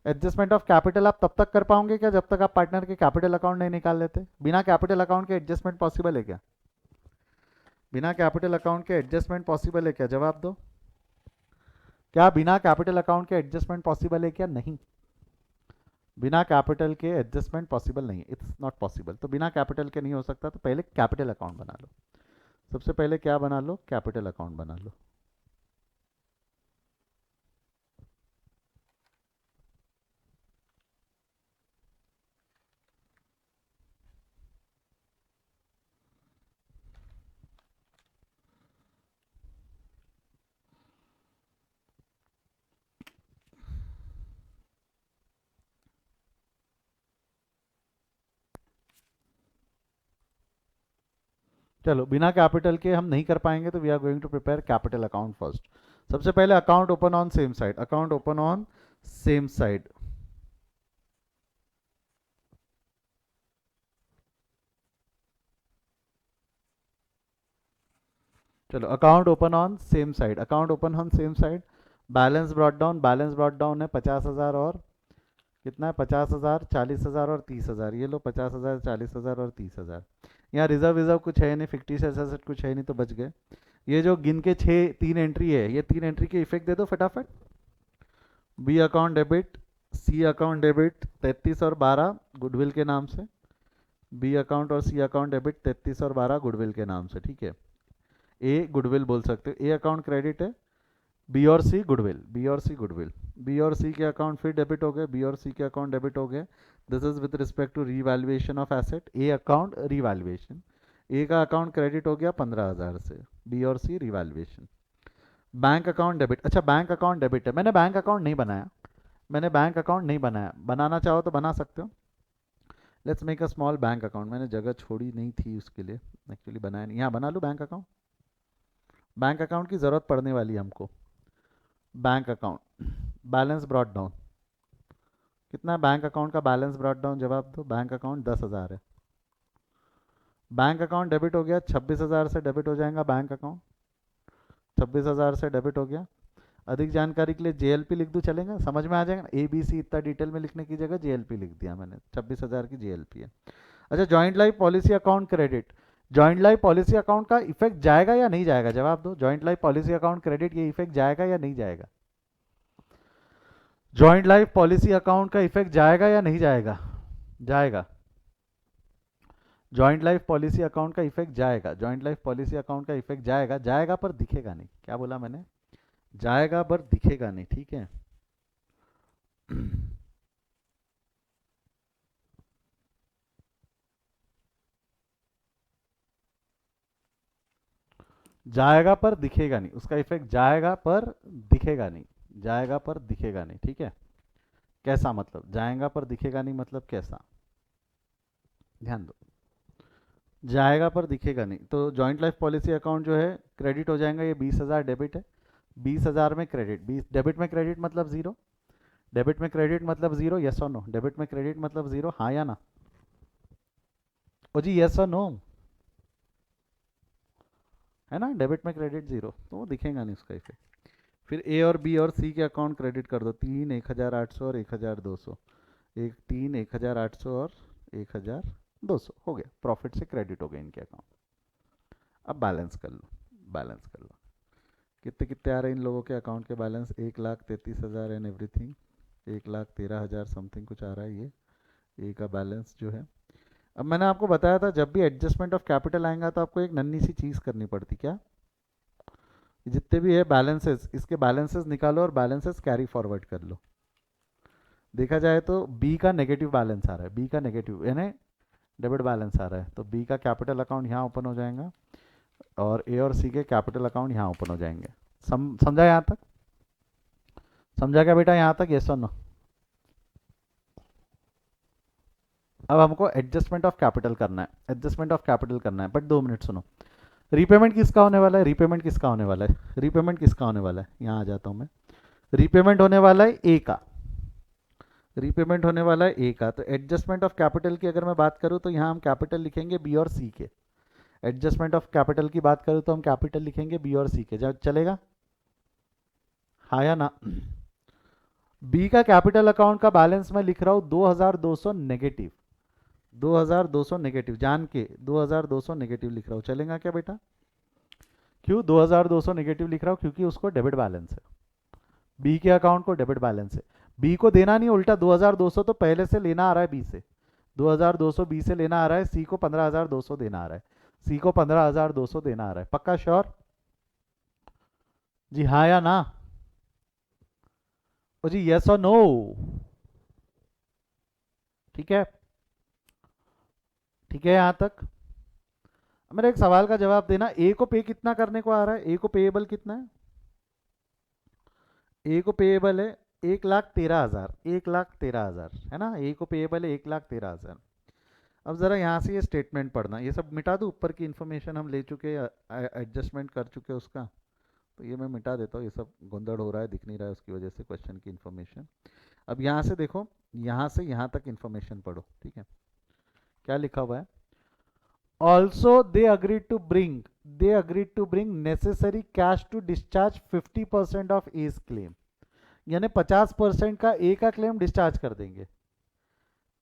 एडजस्टमेंट ऑफ कैपिटल आप तब तक कर पाओगे क्या जब तक आप पार्टनर के कैपिटल अकाउंट नहीं निकाल लेते? बिना कैपिटल अकाउंट के एडजस्टमेंट पॉसिबल है क्या? बिना कैपिटल अकाउंट के एडजस्टमेंट पॉसिबल है क्या? जवाब दो। क्या बिना कैपिटल अकाउंट के एडजस्टमेंट पॉसिबल है क्या? नहीं, बिना कैपिटल के एडजस्टमेंट पॉसिबल नहीं है, इट्स नॉट पॉसिबल। तो बिना कैपिटल के नहीं हो सकता, तो पहले कैपिटल अकाउंट बना लो। सबसे पहले क्या बना लो? कैपिटल अकाउंट बना लो। चलो, बिना कैपिटल के हम नहीं कर पाएंगे तो we are going to prepare capital account first. सबसे पहले account open on same side, account open on same side. चलो, account open on same side, account open on same side. Balance brought down, balance brought down है 50,000 और कितना है? 50,000, 40,000 और 30,000। ये लो 50,000, 40,000 और 30,000। यहाँ रिजर्व रिजर्व कुछ है नहीं, फिक्टिशियस एसेट कुछ है नहीं, तो बच गए। ये जो गिन के 3 एंट्री है, ये 3 एंट्री के इफेक्ट दे दो फटाफट। B account debit, C account debit 33 और 12 गुडविल के नाम से। बी अकाउंट और सी अकाउंट डेबिट 33 और 12 गुडविल के नाम से, ठीक है। ए गुडविल बोल सकते हो। ए अकाउंट क्रेडिट है, बी और सी गुडविल, बी और सी गुडविल। बी और सी के अकाउंट फिर डेबिट हो गए, बी और सी के अकाउंट डेबिट हो गए। This is with respect to revaluation of asset. A account revaluation, A का अकाउंट क्रेडिट हो गया 15,000 से, बी और C revaluation. Bank account debit, अच्छा बैंक अकाउंट डेबिट है, मैंने बैंक अकाउंट नहीं बनाया, मैंने बैंक अकाउंट नहीं बनाया। बनाना चाहो तो बना सकते हो। Let's make a small bank account, मैंने जगह छोड़ी नहीं थी उसके लिए, एक्चुअली बनाया नहीं। यहाँ बना लूँ बैंक अकाउंट, बैंक अकाउंट की ज़रूरत पड़ने वाली है हमको। Bank account balance brought down, कितना है बैंक अकाउंट का बैलेंस ब्रॉट डाउन? जवाब दो। बैंक अकाउंट 10,000 है। बैंक अकाउंट डेबिट हो गया, 26,000 से डेबिट हो जाएगा बैंक अकाउंट, 26,000 से डेबिट हो गया। अधिक जानकारी के लिए JLP लिख दूँ, चलेगा? समझ में आ जाएगा ना? ABC इतना डिटेल में लिखने की जगह JLP लिख दिया मैंने, 26,000 की JLP है। अच्छा, joint life policy account credit, joint life policy account का इफेक्ट जाएगा या नहीं जाएगा? जवाब दो। Joint life policy account credit, ये इफेक्ट जाएगा या नहीं जाएगा? जॉइंट लाइफ पॉलिसी अकाउंट का इफेक्ट जाएगा या नहीं जाएगा? जाएगा। जॉइंट लाइफ पॉलिसी अकाउंट का इफेक्ट जाएगा, जॉइंट लाइफ पॉलिसी अकाउंट का इफेक्ट जाएगा, जाएगा पर दिखेगा नहीं। क्या बोला मैंने? जाएगा पर दिखेगा नहीं, ठीक है। जाएगा पर दिखेगा नहीं, उसका इफेक्ट जाएगा पर दिखेगा नहीं, जाएगा पर दिखेगा नहीं, ठीक है। कैसा मतलब जाएगा पर दिखेगा नहीं, मतलब कैसा? ध्यान दो, जाएगा पर दिखेगा नहीं। तो जॉइंट लाइफ पॉलिसी अकाउंट जो है क्रेडिट हो जाएगा, ये 20,000 डेबिट है, 20,000 में क्रेडिट, 20 डेबिट में क्रेडिट मतलब जीरो, डेबिट में क्रेडिट मतलब जीरो, यस और नो? डेबिट में क्रेडिट मतलब जीरो, हाँ या ना? ओ जी यस और नो, है ना? डेबिट में क्रेडिट जीरो, तो वो दिखेगा नहीं उसका इफेक्ट। फिर ए और बी और सी के अकाउंट क्रेडिट कर दो, 3 1,800 और 1,200, एक 3 1,800 और 1,200 हो गया, प्रॉफिट से क्रेडिट हो गए इनके अकाउंट। अब बैलेंस कर लो, बैलेंस कर लो, कितने कितने आ रहे हैं इन लोगों के अकाउंट के बैलेंस? 1,33,000 एंड एवरीथिंग, 1,13,000 समथिंग कुछ आ रहा है ये ए का बैलेंस जो है। अब मैंने आपको बताया था जब भी एडजस्टमेंट ऑफ कैपिटल आएगा तो आपको एक नन्ही सी चीज़ करनी पड़ती, क्या? जितने भी है बैलेंसेस, इसके बैलेंसेस निकालो और बैलेंसेस कैरी फॉरवर्ड कर लो। देखा जाए तो बी का नेगेटिव बैलेंस आ रहा है, बी का नेगेटिव यानी डेबिट बैलेंस आ रहा है, तो बी का कैपिटल अकाउंट यहाँ ओपन हो जाएगा और ए और सी के कैपिटल अकाउंट यहाँ ओपन हो जाएंगे। समझा यहाँ तक? समझा क्या बेटा यहाँ तक? यस और नो? अब हमको एडजस्टमेंट ऑफ कैपिटल करना है, एडजस्टमेंट ऑफ कैपिटल करना है, बट 2 मिनट सुनो। रीपेमेंट किसका होने वाला है? रीपेमेंट किसका होने वाला है? रीपेमेंट किसका होने वाला है? यहाँ आ जाता हूँ मैं। रीपेमेंट होने वाला है ए का, रीपेमेंट होने वाला है ए का। तो एडजस्टमेंट ऑफ कैपिटल की अगर मैं बात करूँ तो यहाँ हम कैपिटल लिखेंगे बी और सी के। एडजस्टमेंट ऑफ कैपिटल की बात करूँ तो हम कैपिटल लिखेंगे बी और सी के, जब चलेगा? हाँ या ना? बी का कैपिटल अकाउंट का बैलेंस मैं लिख रहा हूँ 2,200 नेगेटिव, 2,200 नेगेटिव, जान के 2,200 नेगेटिव लिख रहा हूँ, चलेगा क्या बेटा? क्यों 2,200 नेगेटिव लिख रहा हूँ? क्योंकि उसको डेबिट बैलेंस है, बी के अकाउंट को डेबिट बैलेंस है। बी को देना नहीं, उल्टा 2,200 तो पहले से लेना आ रहा है बी से, 2,200 बी से लेना आ रहा है, सी को 15,200 देना आ रहा है, सी को 15,200 देना आ रहा है। पक्का श्योर? जी हाँ या ना? ओ जी यस और नो? ठीक है, ठीक है यहाँ तक? मेरे एक सवाल का जवाब देना, ए को पे कितना करने को आ रहा है? ए को पेएबल कितना है? ए को पेएबल है 1,13,000, 1,13,000 है ना? ए को पेएबल है 1,13,000। अब ज़रा यहाँ से ये स्टेटमेंट पढ़ना, ये सब मिटा दूँ, ऊपर की इन्फॉर्मेशन हम ले चुके, एडजस्टमेंट कर चुके उसका, तो ये मैं मिटा देता हूँ, ये सब गोंदड़ हो रहा है, दिख नहीं रहा है उसकी वजह से क्वेश्चन की इन्फॉर्मेशन। अब यहाँ से देखो, यहाँ से यहाँ तक इन्फॉर्मेशन पढ़ो, ठीक है? क्या लिखा हुआ है? Also they agreed to bring necessary cash to discharge 50% of as claim, यानी 50% का ए का क्लेम डिस्चार्ज कर देंगे,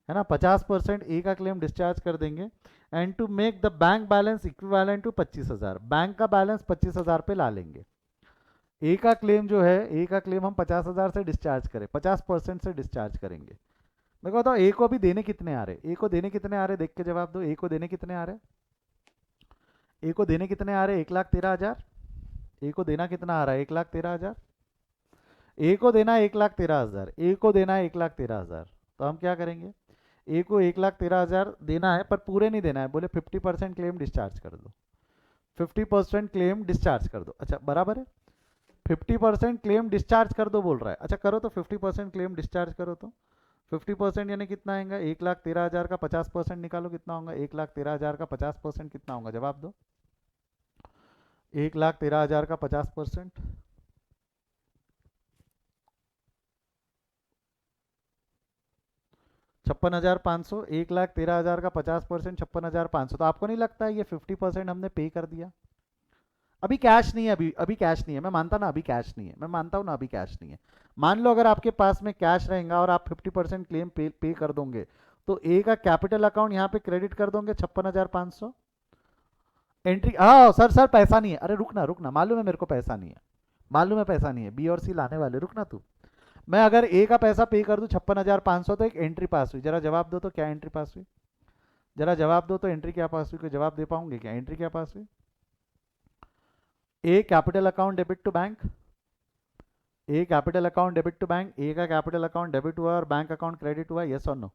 है ना? 50% ए का क्लेम डिस्चार्ज कर देंगे। And to make the bank balance equivalent to 25,000, bank का बैलेंस 25,000 पे ला लेंगे। ए का क्लेम जो है, ए का क्लेम हम 50,000 से डिस्चार्ज करें, 50% से डिस्चार्ज करेंगे। मैं कहता हूँ ए को अभी देने कितने आ रहे? ए को देने कितने आ रहे देख के जवाब दो, ए को देने कितने आ रहे? ए को देने कितने आ रहे? 1,13,000। ए को देना कितना आ रहा है? 1,13,000। ए को देना 1,13,000, ए को देना 1,13,000। तो हम क्या करेंगे? ए को 1,13,000 देना है, पर पूरे नहीं देना है, बोले 50% क्लेम डिस्चार्ज कर दो, 50% क्लेम डिस्चार्ज कर दो। अच्छा बराबर है, 50% क्लेम डिस्चार्ज कर दो बोल रहा है। अच्छा करो तो 50% क्लेम डिस्चार्ज करो तो 50% यानी कितना आएगा? 1,13,000 का 50% निकालो, कितना होगा? 1,13,000 का 50% कितना होगा? जवाब दो। 1,13,000 का 50% 56,500, 1,13,000 का 50% 56,500। तो आपको नहीं लगता है ये 50% हमने पे कर दिया? अभी कैश नहीं है, अभी अभी कैश नहीं है, मैं मानता ना अभी कैश नहीं है, मैं मानता हूँ ना अभी कैश नहीं है। मान लो अगर आपके पास में कैश रहेगा और आप 50% क्लेम पे कर दोगे, तो ए का कैपिटल अकाउंट यहाँ पे क्रेडिट कर दोगे 56,500। एंट्री, हाँ सर पैसा नहीं है, अरे रुकना रुकना, मालूम है मेरे को पैसा नहीं है, मालूम है पैसा नहीं है, बी और सी लाने वाले, रुकना तू। मैं अगर ए का पैसा पे कर दूं 56,500 तो एक एंट्री पास हुई। जरा जवाब दो तो क्या एंट्री पास हुई? जरा जवाब दो तो एंट्री क्या पास हुई? कोई जवाब दे पाऊंगे क्या? एंट्री क्या पास हुई? A capital account debit to bank, A capital account debit to bank, A का कैपिटल अकाउंट डेबिट हुआ है और बैंक अकाउंट क्रेडिट हुआ है, यस और नो?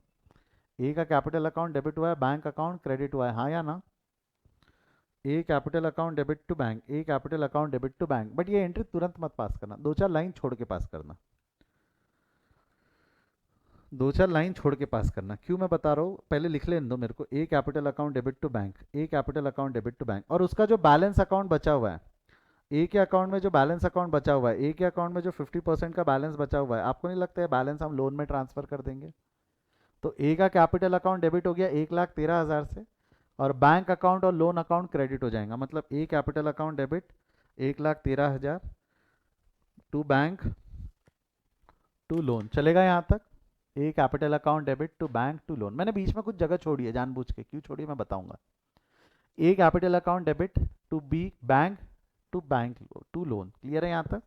ए का कैपिटल अकाउंट डेबिट हुआ है, बैंक अकाउंट क्रेडिट हुआ है, हाँ या ना? A capital account debit to bank, A capital account debit to bank. But ये एंट्री तुरंत मत पास करना, दो चार लाइन छोड़ के पास करना, दो चार लाइन छोड़ के पास करना। क्यों मैं बता रहा हूँ, पहले लिख लेने दो मेरे को। A capital account debit to bank, A capital account debit to bank, और उसका जो बैलेंस अकाउंट बचा हुआ है, ए के अकाउंट में जो बैलेंस अकाउंट बचा हुआ है, ए के अकाउंट में जो 50% का बैलेंस बचा हुआ है, आपको नहीं लगता है बैलेंस हम लोन में ट्रांसफर कर देंगे? तो ए का कैपिटल अकाउंट डेबिट हो गया 1,13,000 से, और बैंक अकाउंट और लोन अकाउंट क्रेडिट हो जाएगा। मतलब A capital account debit 1,13,000 to bank to loan, चलेगा यहाँ तक? A capital account debit to bank to loan. मैंने बीच में कुछ जगह छोड़ी है जानबूझ के, क्यों छोड़ी मैं बताऊंगा। A capital account debit to B bank to loan, clear है यहाँ तक?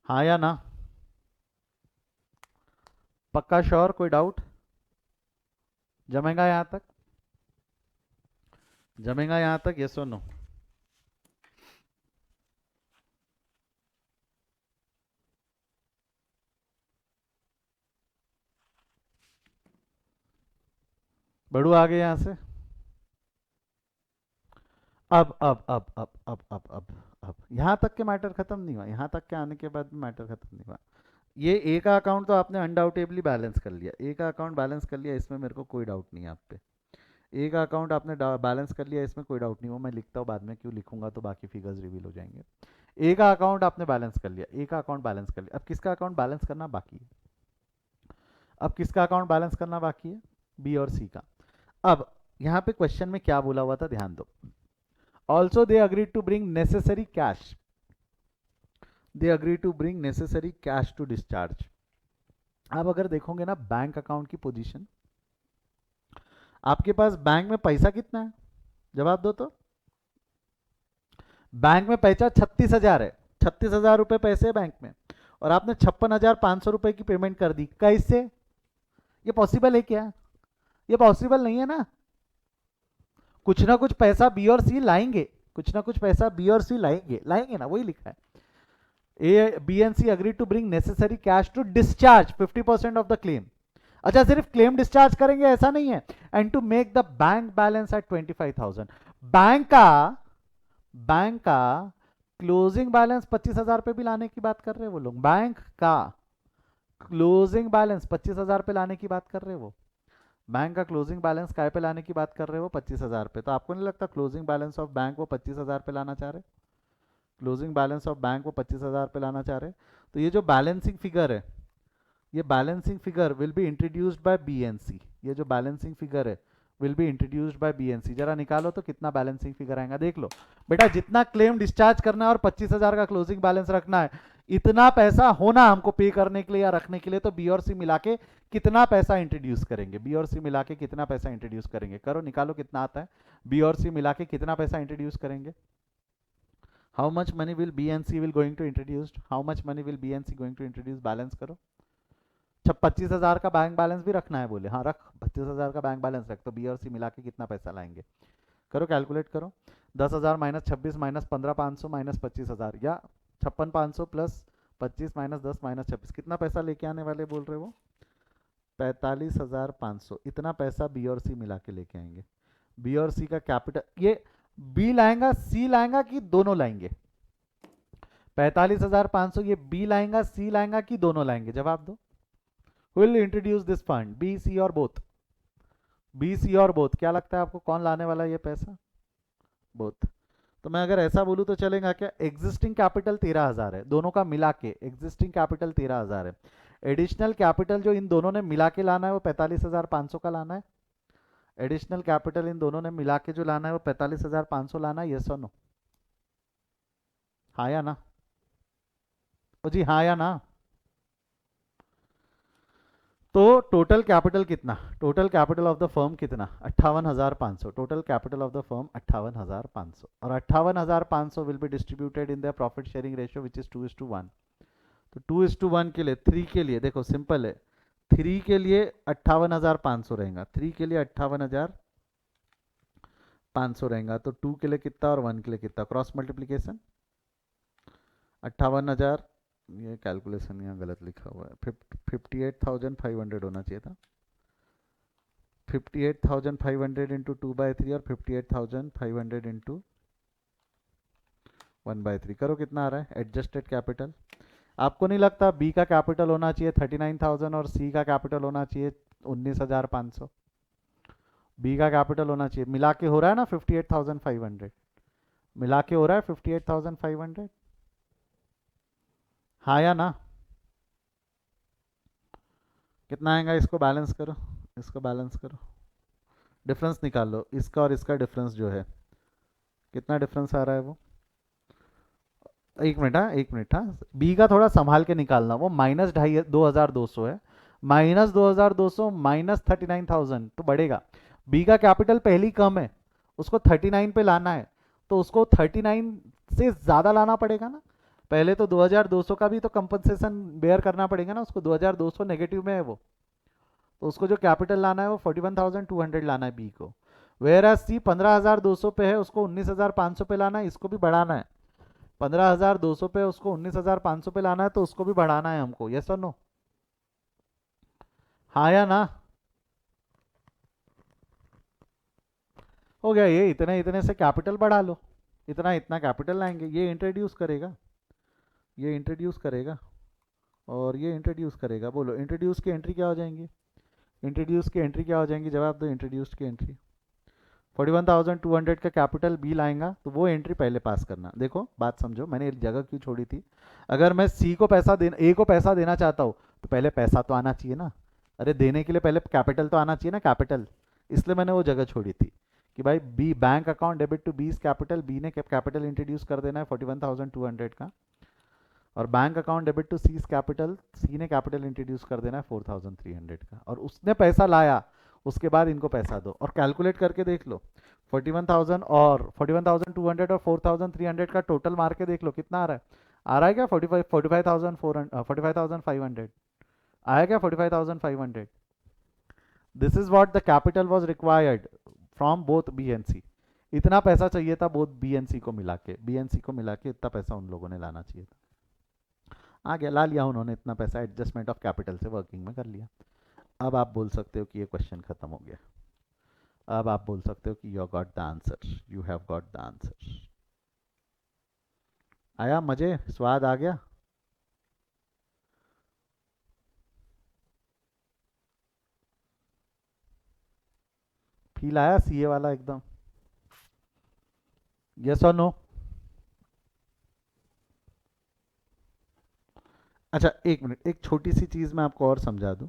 हाँ या ना? पक्का श्योर? कोई डाउट? जमेगा यहाँ तक? जमेगा यहाँ तक, यस और नो? बढ़ू आगे यहाँ से। अब यहाँ तक के मैटर खत्म नहीं हुआ, यहाँ तक के आने के बाद भी मैटर खत्म नहीं हुआ। ये ए का अकाउंट तो आपने अनडाउटेबली बैलेंस कर लिया, ए का अकाउंट बैलेंस कर लिया, इसमें मेरे को कोई डाउट नहीं है आप पे। ए का अकाउंट आपने बैलेंस कर लिया, इसमें कोई डाउट नहीं हो। मैं लिखता हूँ बाद में, क्यों लिखूंगा तो बाकी फिगर्स रिवील हो जाएंगे। ए का अकाउंट आपने बैलेंस कर लिया, ए का अकाउंट बैलेंस कर लिया। अब किसका अकाउंट बैलेंस करना बाकी है? अब किसका अकाउंट बैलेंस करना बाकी है? बी और सी का। अब यहाँ पे क्वेश्चन में क्या बोला हुआ था, ध्यान दो। Also they agree to bring necessary cash, they agree to bring necessary cash to discharge. आप अगर देखोगे ना बैंक अकाउंट की पोजीशन, आपके पास बैंक में पैसा कितना है? जवाब दो तो। बैंक में पैसा 36,000 है, 36,000 रुपए पैसे है बैंक में, और आपने 56,500 रुपए की पेमेंट कर दी। कैसे? ये पॉसिबल है क्या? ये पॉसिबल नहीं है ना। कुछ ना कुछ पैसा बी और सी लाएंगे, कुछ ना कुछ पैसा बी और सी लाएंगे, लाएंगे ना, वही लिखा है। A B and C agree to bring necessary cash to discharge 50% of the claim. अच्छा, सिर्फ क्लेम डिस्चार्ज करेंगे ऐसा नहीं है। And to make the bank balance at 25,000। Bank का क्लोजिंग बैलेंस 25,000 पे भी लाने की बात कर रहे हैं वो लोग। बैंक का क्लोजिंग बैलेंस 25,000 पे लाने की बात कर रहे हैं वो। बैंक का क्लोजिंग बैलेंस काय पे लाने की बात कर रहे हो? 25,000 पे। तो आपको नहीं लगता क्लोजिंग बैलेंस ऑफ बैंक वो 25,000 पे लाना चाह रहे? क्लोजिंग बैलेंस ऑफ बैंक वो 25,000 पे लाना चाह रहे? तो ये जो बैलेंसिंग फिगर है, ये balancing figure will be introduced by BNC. ये जो बैलेंसिंग फिगर है will be introduced by BNC. जरा निकालो तो कितना बैलेंसिंग फिगर आएगा, देख लो बेटा। जितना क्लेम डिस्चार्ज करना है और 25,000 का क्लोजिंग बैलेंस रखना है, इतना पैसा होना हमको पे करने के लिए या रखने के लिए, तो बी और सी मिला के कितना पैसा इंट्रोड्यूस करेंगे? बी और सी मिला के कितना पैसा इंट्रोड्यूस करेंगे? करो, निकालो कितना आता है। बी और सी मिला के कितना पैसा इंट्रोड्यूस करेंगे? How much money will B and C will going to introduce? How much money will B and C going to introduce? Balance करो। 25,000 का बैंक बैलेंस भी रखना है बोले, हाँ रख, 25,000 का बैंक बैलेंस रख। तो बी और सी मिला के कितना पैसा लाएंगे? करो, कैलकुलेट करो। 10,000 माइनस 26 माइनस 15,500 माइनस 25,000, या 56,500 प्लस 25 माइनस 10 माइनस 26, कितना पैसा लेके आने वाले बोल रहे वो? 45,500। इतना पैसा बी और सी मिला के लेके आएंगे। बी और सी का कैपिटल, ये बी लाएगा सी लाएगा कि दोनों लाएंगे? 45,500 ये बी लाएगा सी लाएगा कि दोनों लाएंगे? जवाब दो। Will introduce this fund, B C और बोथ? बी सी और बोथ। क्या लगता है आपको कौन लाने वाला है ये पैसा? बोथ। तो मैं अगर ऐसा बोलूं तो चलेगा क्या? एग्जिस्टिंग कैपिटल 13,000 है, दोनों का मिला के एग्जिस्टिंग कैपिटल 13,000 है। एडिशनल कैपिटल जो इन दोनों ने मिला के लाना है वो 45,500 का लाना है। एडिशनल कैपिटल इन दोनों ने मिला के जो लाना है वो 45,500 लाना है, यस और नो? हाँ या ना? ओ जी, हाँ या ना? तो टोटल कैपिटल कितना? Total capital of the firm कितना? 58,500। Total capital of the firm 58,500, और 58,500 will be distributed in the profit sharing ratio which is 2:1। तो 2:1 के लिए, 3 के लिए देखो सिंपल है, 3 के लिए 58,500 रहेगा, 3 के लिए 58,500 रहेगा, तो 2 के लिए कितना और 1 के लिए कितना, क्रॉस मल्टीप्लीकेशन 58,000, ये कैलकुलेशन यहाँ गलत लिखा हुआ है, 58,500 होना चाहिए था, 58,500 इंटू 2/3 और 58,500 इंटू 1/3, करो कितना आ रहा है एडजस्टेड कैपिटल। आपको नहीं लगता बी का कैपिटल होना चाहिए 39,000 और सी का कैपिटल होना चाहिए 19,500? बी का कैपिटल होना चाहिए, मिला के हो रहा है ना 58,500, मिला के हो रहा है 58,500, हाँ या ना? कितना आएगा, इसको बैलेंस करो, इसको बैलेंस करो, डिफरेंस निकाल लो, इसका और इसका डिफरेंस जो है, कितना डिफरेंस आ रहा है वो, एक मिनट, हाँ एक मिनट, हाँ बी का थोड़ा संभाल के निकालना, वो माइनस 2,200 है, -2,200 -39,000 तो बढ़ेगा, बी का कैपिटल पहले ही कम है, उसको 39 पे लाना है, तो उसको 39 से ज़्यादा लाना पड़ेगा ना, पहले तो 2,200 का भी तो कंपनसेशन बेयर करना पड़ेगा ना उसको, 2,200 नेगेटिव में है वो, तो उसको जो कैपिटल लाना है वो 41,200 लाना है बी को, वेयर एज सी 15,200 पे है, उसको 19,500 पे लाना है, इसको भी बढ़ाना है, 15,200 पे उसको 19,500 पे लाना है, तो उसको भी बढ़ाना है हमको, यस और नो, हाँ या ना? हो गया, ये इतने इतने से कैपिटल बढ़ा लो, इतना इतना कैपिटल लाएंगे, ये इंट्रोड्यूस करेगा, ये इंट्रोड्यूस करेगा और ये इंट्रोड्यूस करेगा, बोलो इंट्रोड्यूस की एंट्री क्या हो जाएंगी, इंट्रोड्यूस की एंट्री क्या हो जाएंगी, जवाब दो, इंट्रोड्यूस की एंट्री 41,200 का कैपिटल बी लाएगा, तो वो एंट्री पहले पास करना, देखो बात समझो मैंने एक जगह क्यों छोड़ी थी, अगर मैं सी को पैसा देना, ए को पैसा देना चाहता हूँ, तो पहले पैसा तो आना चाहिए ना, अरे देने के लिए पहले कैपिटल तो आना चाहिए ना, कैपिटल, इसलिए मैंने वो जगह छोड़ी थी कि भाई B bank account debit to B's capital, B ने कैपिटल इंट्रोड्यूस कर देना है 41,200 का, और bank account debit to C's capital, C ने कैपिटल इंट्रोड्यूस कर देना है 4,300 का, और उसने पैसा लाया, उसके बाद इनको पैसा दो, और कैलकुलेट करके देख लो 41,000 और 41,200 और 4,300 का टोटल मार के देख लो कितना आ रहा है क्या 45,500 आया क्या 45,500, this is what the capital was required from both B and C, इतना पैसा चाहिए था बोथ बी एंड सी को मिला के, बी एंड सी को मिला के इतना पैसा उन लोगों ने लाना चाहिए था, आ गया, ला लिया उन्होंने इतना पैसा, एडजस्टमेंट ऑफ कैपिटल से वर्किंग में कर लिया। अब आप बोल सकते हो कि ये क्वेश्चन खत्म हो गया, अब आप बोल सकते हो कि you got the answer, you have got the answer, आया मजे, स्वाद आ गया, फील आया सीए वाला एकदम, यस और नो? अच्छा एक मिनट, एक छोटी सी चीज मैं आपको और समझा दूं,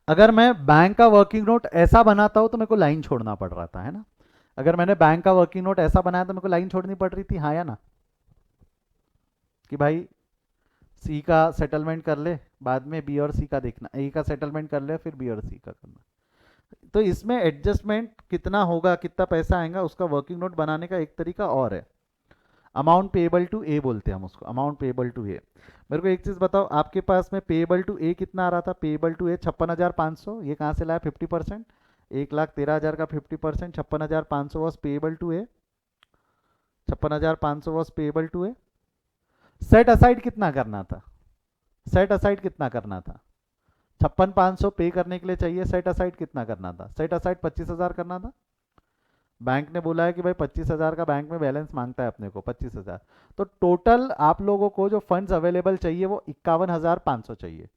अगर मैं बैंक का वर्किंग नोट ऐसा बनाता हूं तो मेरे को लाइन छोड़ना पड़ रहा था, है ना, अगर मैंने बैंक का वर्किंग नोट ऐसा बनाया तो मेरे को लाइन छोड़नी पड़ रही थी, हाँ या ना, कि भाई सी का सेटलमेंट कर ले, बाद में बी और सी का देखना, ए का सेटलमेंट कर ले फिर बी और सी का करना, तो इसमें एडजस्टमेंट कितना होगा, कितना पैसा आएगा, उसका वर्किंग नोट बनाने का एक तरीका और है, अमाउंट पेएबल टू ए बोलते हैं हम उसको, अमाउंट पेएबल टू ए। मेरे को एक चीज़ बताओ, आपके पास में पेएबल टू ए कितना आ रहा था, पेएबल टू ए 56,500, ये कहाँ से लाया 50%, 1,13,000 का 50%, 56,500 was payable to A, 56,500 was payable to A, set aside कितना करना था, सेट असाइड कितना करना था, 56,500 पे करने के लिए चाहिए, सेट असाइड कितना करना था, सेट असाइड 25,000 करना था, बैंक ने बोला है कि भाई 25,000 का बैंक में बैलेंस मांगता है अपने को 25,000, तो टोटल आप लोगों को जो फंड्स अवेलेबल चाहिए वो 51,500 चाहिए,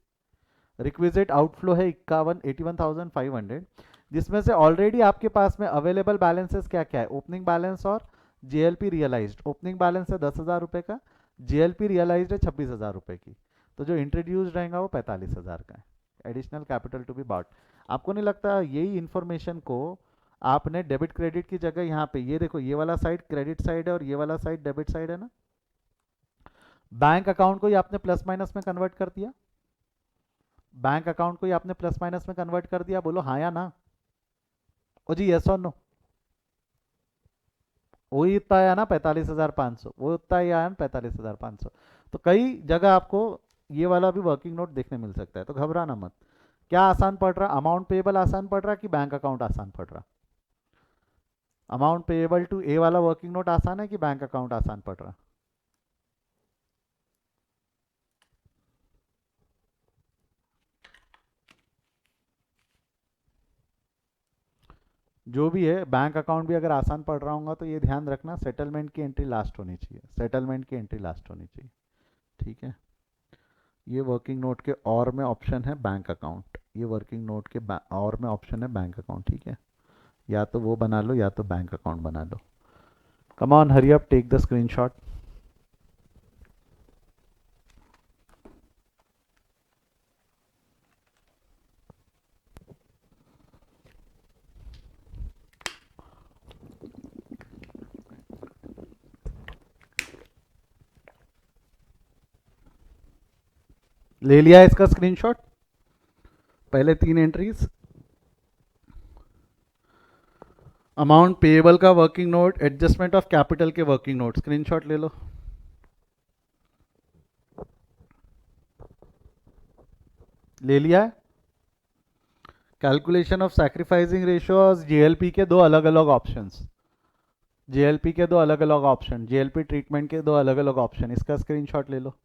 रिक्विजिट आउटफ्लो है 81,500, जिसमें से ऑलरेडी आपके पास में अवेलेबल बैलेंसेस क्या क्या है, ओपनिंग बैलेंस और जीएलपी रियलाइज्ड, ओपनिंग बैलेंस है 10,000 रुपये का, जीएलपी रियलाइज्ड है 26,000 रुपये की, तो जो इंट्रोड्यूस रहेगा वो 45,000 का है, additional capital to be bought. आपको नहीं लगता यही इंफॉर्मेशन को आपने डेबिट क्रेडिट की जगह यहाँ पे, ये देखो ये वाला साइड क्रेडिट साइड है और ये वाला साइड डेबिट साइड है ना, बैंक अकाउंट को ही आपने प्लस माइनस में कन्वर्ट कर दिया, बैंक अकाउंट को ही आपने प्लस माइनस में कन्वर्ट कर दिया, बोलो हाँ या ना, ओ जी यस और नो, वही इतना आया ना 45,500, वो उतना ही आया ना 45,500, तो कई जगह आपको ये वाला भी वर्किंग नोट देखने मिल सकता है, तो घबराना मत। क्या आसान पड़ रहा, अमाउंट पेएबल आसान पड़ रहा कि बैंक अकाउंट आसान पड़ रहा? अमाउंट पेएबल टू ए वाला वर्किंग नोट आसान है कि बैंक अकाउंट आसान पड़ रहा? जो भी है, बैंक अकाउंट भी अगर आसान पड़ रहा होगा तो ये ध्यान रखना सेटलमेंट की एंट्री लास्ट होनी चाहिए, सेटलमेंट की एंट्री लास्ट होनी चाहिए, ठीक है। ये वर्किंग नोट के और में ऑप्शन है बैंक अकाउंट, ये वर्किंग नोट के और में ऑप्शन है बैंक अकाउंट, ठीक है। या तो वो बना लो या तो बैंक अकाउंट बना लो। Come on, hurry up, take the screenshot. ले लिया इसका स्क्रीनशॉट, पहले 3 एंट्रीज। अमाउंट पेएबल का working note, adjustment of capital के वर्किंग नोट, स्क्रीनशॉट ले लो। ले लिया है। Calculation of sacrificing ratio, JLP के दो अलग अलग ऑप्शंस, जेएलपी के दो अलग अलग ऑप्शन, जेएलपी ट्रीटमेंट के दो अलग अलग ऑप्शन, इसका स्क्रीनशॉट ले लो।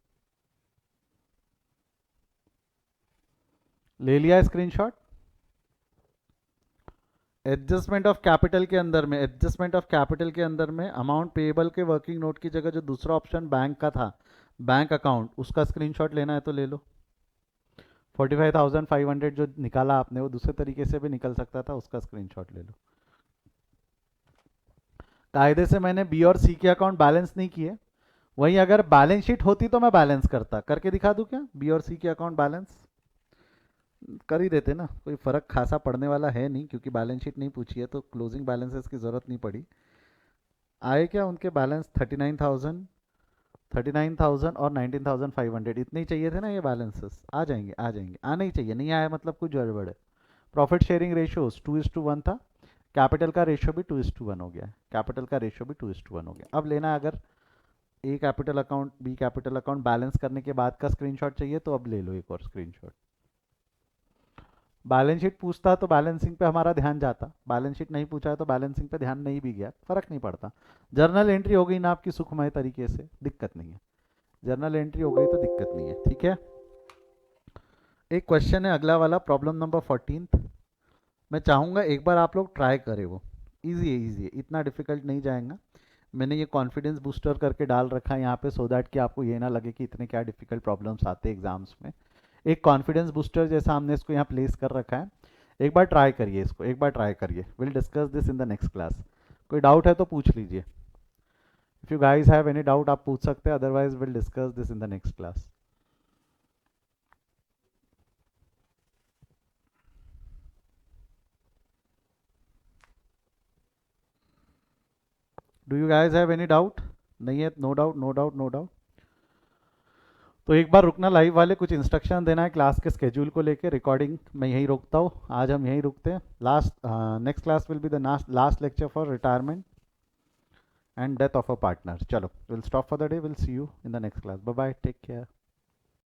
ले लिया स्क्रीनशॉट। एडजस्टमेंट ऑफ कैपिटल के अंदर में, एडजस्टमेंट ऑफ कैपिटल के अंदर में अमाउंट पेएबल के वर्किंग नोट की जगह जो दूसरा ऑप्शन बैंक का था, बैंक अकाउंट, उसका स्क्रीनशॉट लेना है तो ले लो। 45,500 जो निकाला आपने वो दूसरे तरीके से भी निकल सकता था, उसका स्क्रीनशॉट ले लो। कायदे से मैंने बी और सी के अकाउंट बैलेंस नहीं किए, वहीं अगर बैलेंस शीट होती तो मैं बैलेंस करता, करके दिखा दूं क्या बी और सी के अकाउंट बैलेंस? कर ही देते ना, कोई फर्क खासा पड़ने वाला है नहीं, क्योंकि बैलेंस शीट नहीं पूछी है तो क्लोजिंग बैलेंसेस की जरूरत नहीं पड़ी। आए क्या उनके बैलेंस? 39,000 और 19,500, इतने ही चाहिए थे ना ये बैलेंसेस, आ जाएंगे आ जाएंगे, आना ही चाहिए, नहीं आया मतलब कुछ गड़बड़ है। प्रॉफिट शेयरिंग रेशियो 2:1 था, कैपिटल का रेशियो भी 2:1 हो गया है, कैपिटल का रेशियो भी 2:1 हो गया। अब लेना अगर A capital account B capital account balance करने के बाद का स्क्रीनशॉट चाहिए तो अब ले लो एक और स्क्रीनशॉट। बैलेंस शीट पूछता तो बैलेंसिंग पे हमारा ध्यान जाता, बैलेंस शीट नहीं पूछा है तो बैलेंसिंग पे ध्यान नहीं भी गया, फर्क नहीं पड़ता। जर्नल एंट्री हो गई ना आपकी सुखमय तरीके से, दिक्कत नहीं है, जर्नल एंट्री हो गई तो दिक्कत नहीं है, ठीक है। एक क्वेश्चन है अगला वाला, प्रॉब्लम नंबर 14। मैं चाहूँगा एक बार आप लोग ट्राई करें, वो इजी है, इजी है, इतना डिफिकल्ट नहीं जाएगा। मैंने ये कॉन्फिडेंस बूस्टर करके डाल रखा है यहाँ पे, सो दैट कि आपको ये ना लगे कि इतने क्या डिफिकल्ट प्रॉब्लम्स आते हैं एग्जाम्स में। एक कॉन्फिडेंस बूस्टर जैसा हमने इसको यहाँ प्लेस कर रखा है, एक बार ट्राई करिए इसको, एक बार ट्राई करिए। Will discuss this in the next class. कोई डाउट है तो पूछ लीजिए, if you guys have any doubt आप पूछ सकते हैं, otherwise will discuss this in the next class. Do you guys have any doubt? नहीं है, no doubt no doubt no doubt. तो एक बार रुकना, लाइव वाले कुछ इंस्ट्रक्शन देना है क्लास के स्केड्यूल को लेके। रिकॉर्डिंग मैं यहीं रोकता हूँ, आज हम यहीं रुकते हैं। Last next class will be the last lecture for retirement and death of a partner. चलो, will stop for the day, will see you in the next class, bye bye, take care.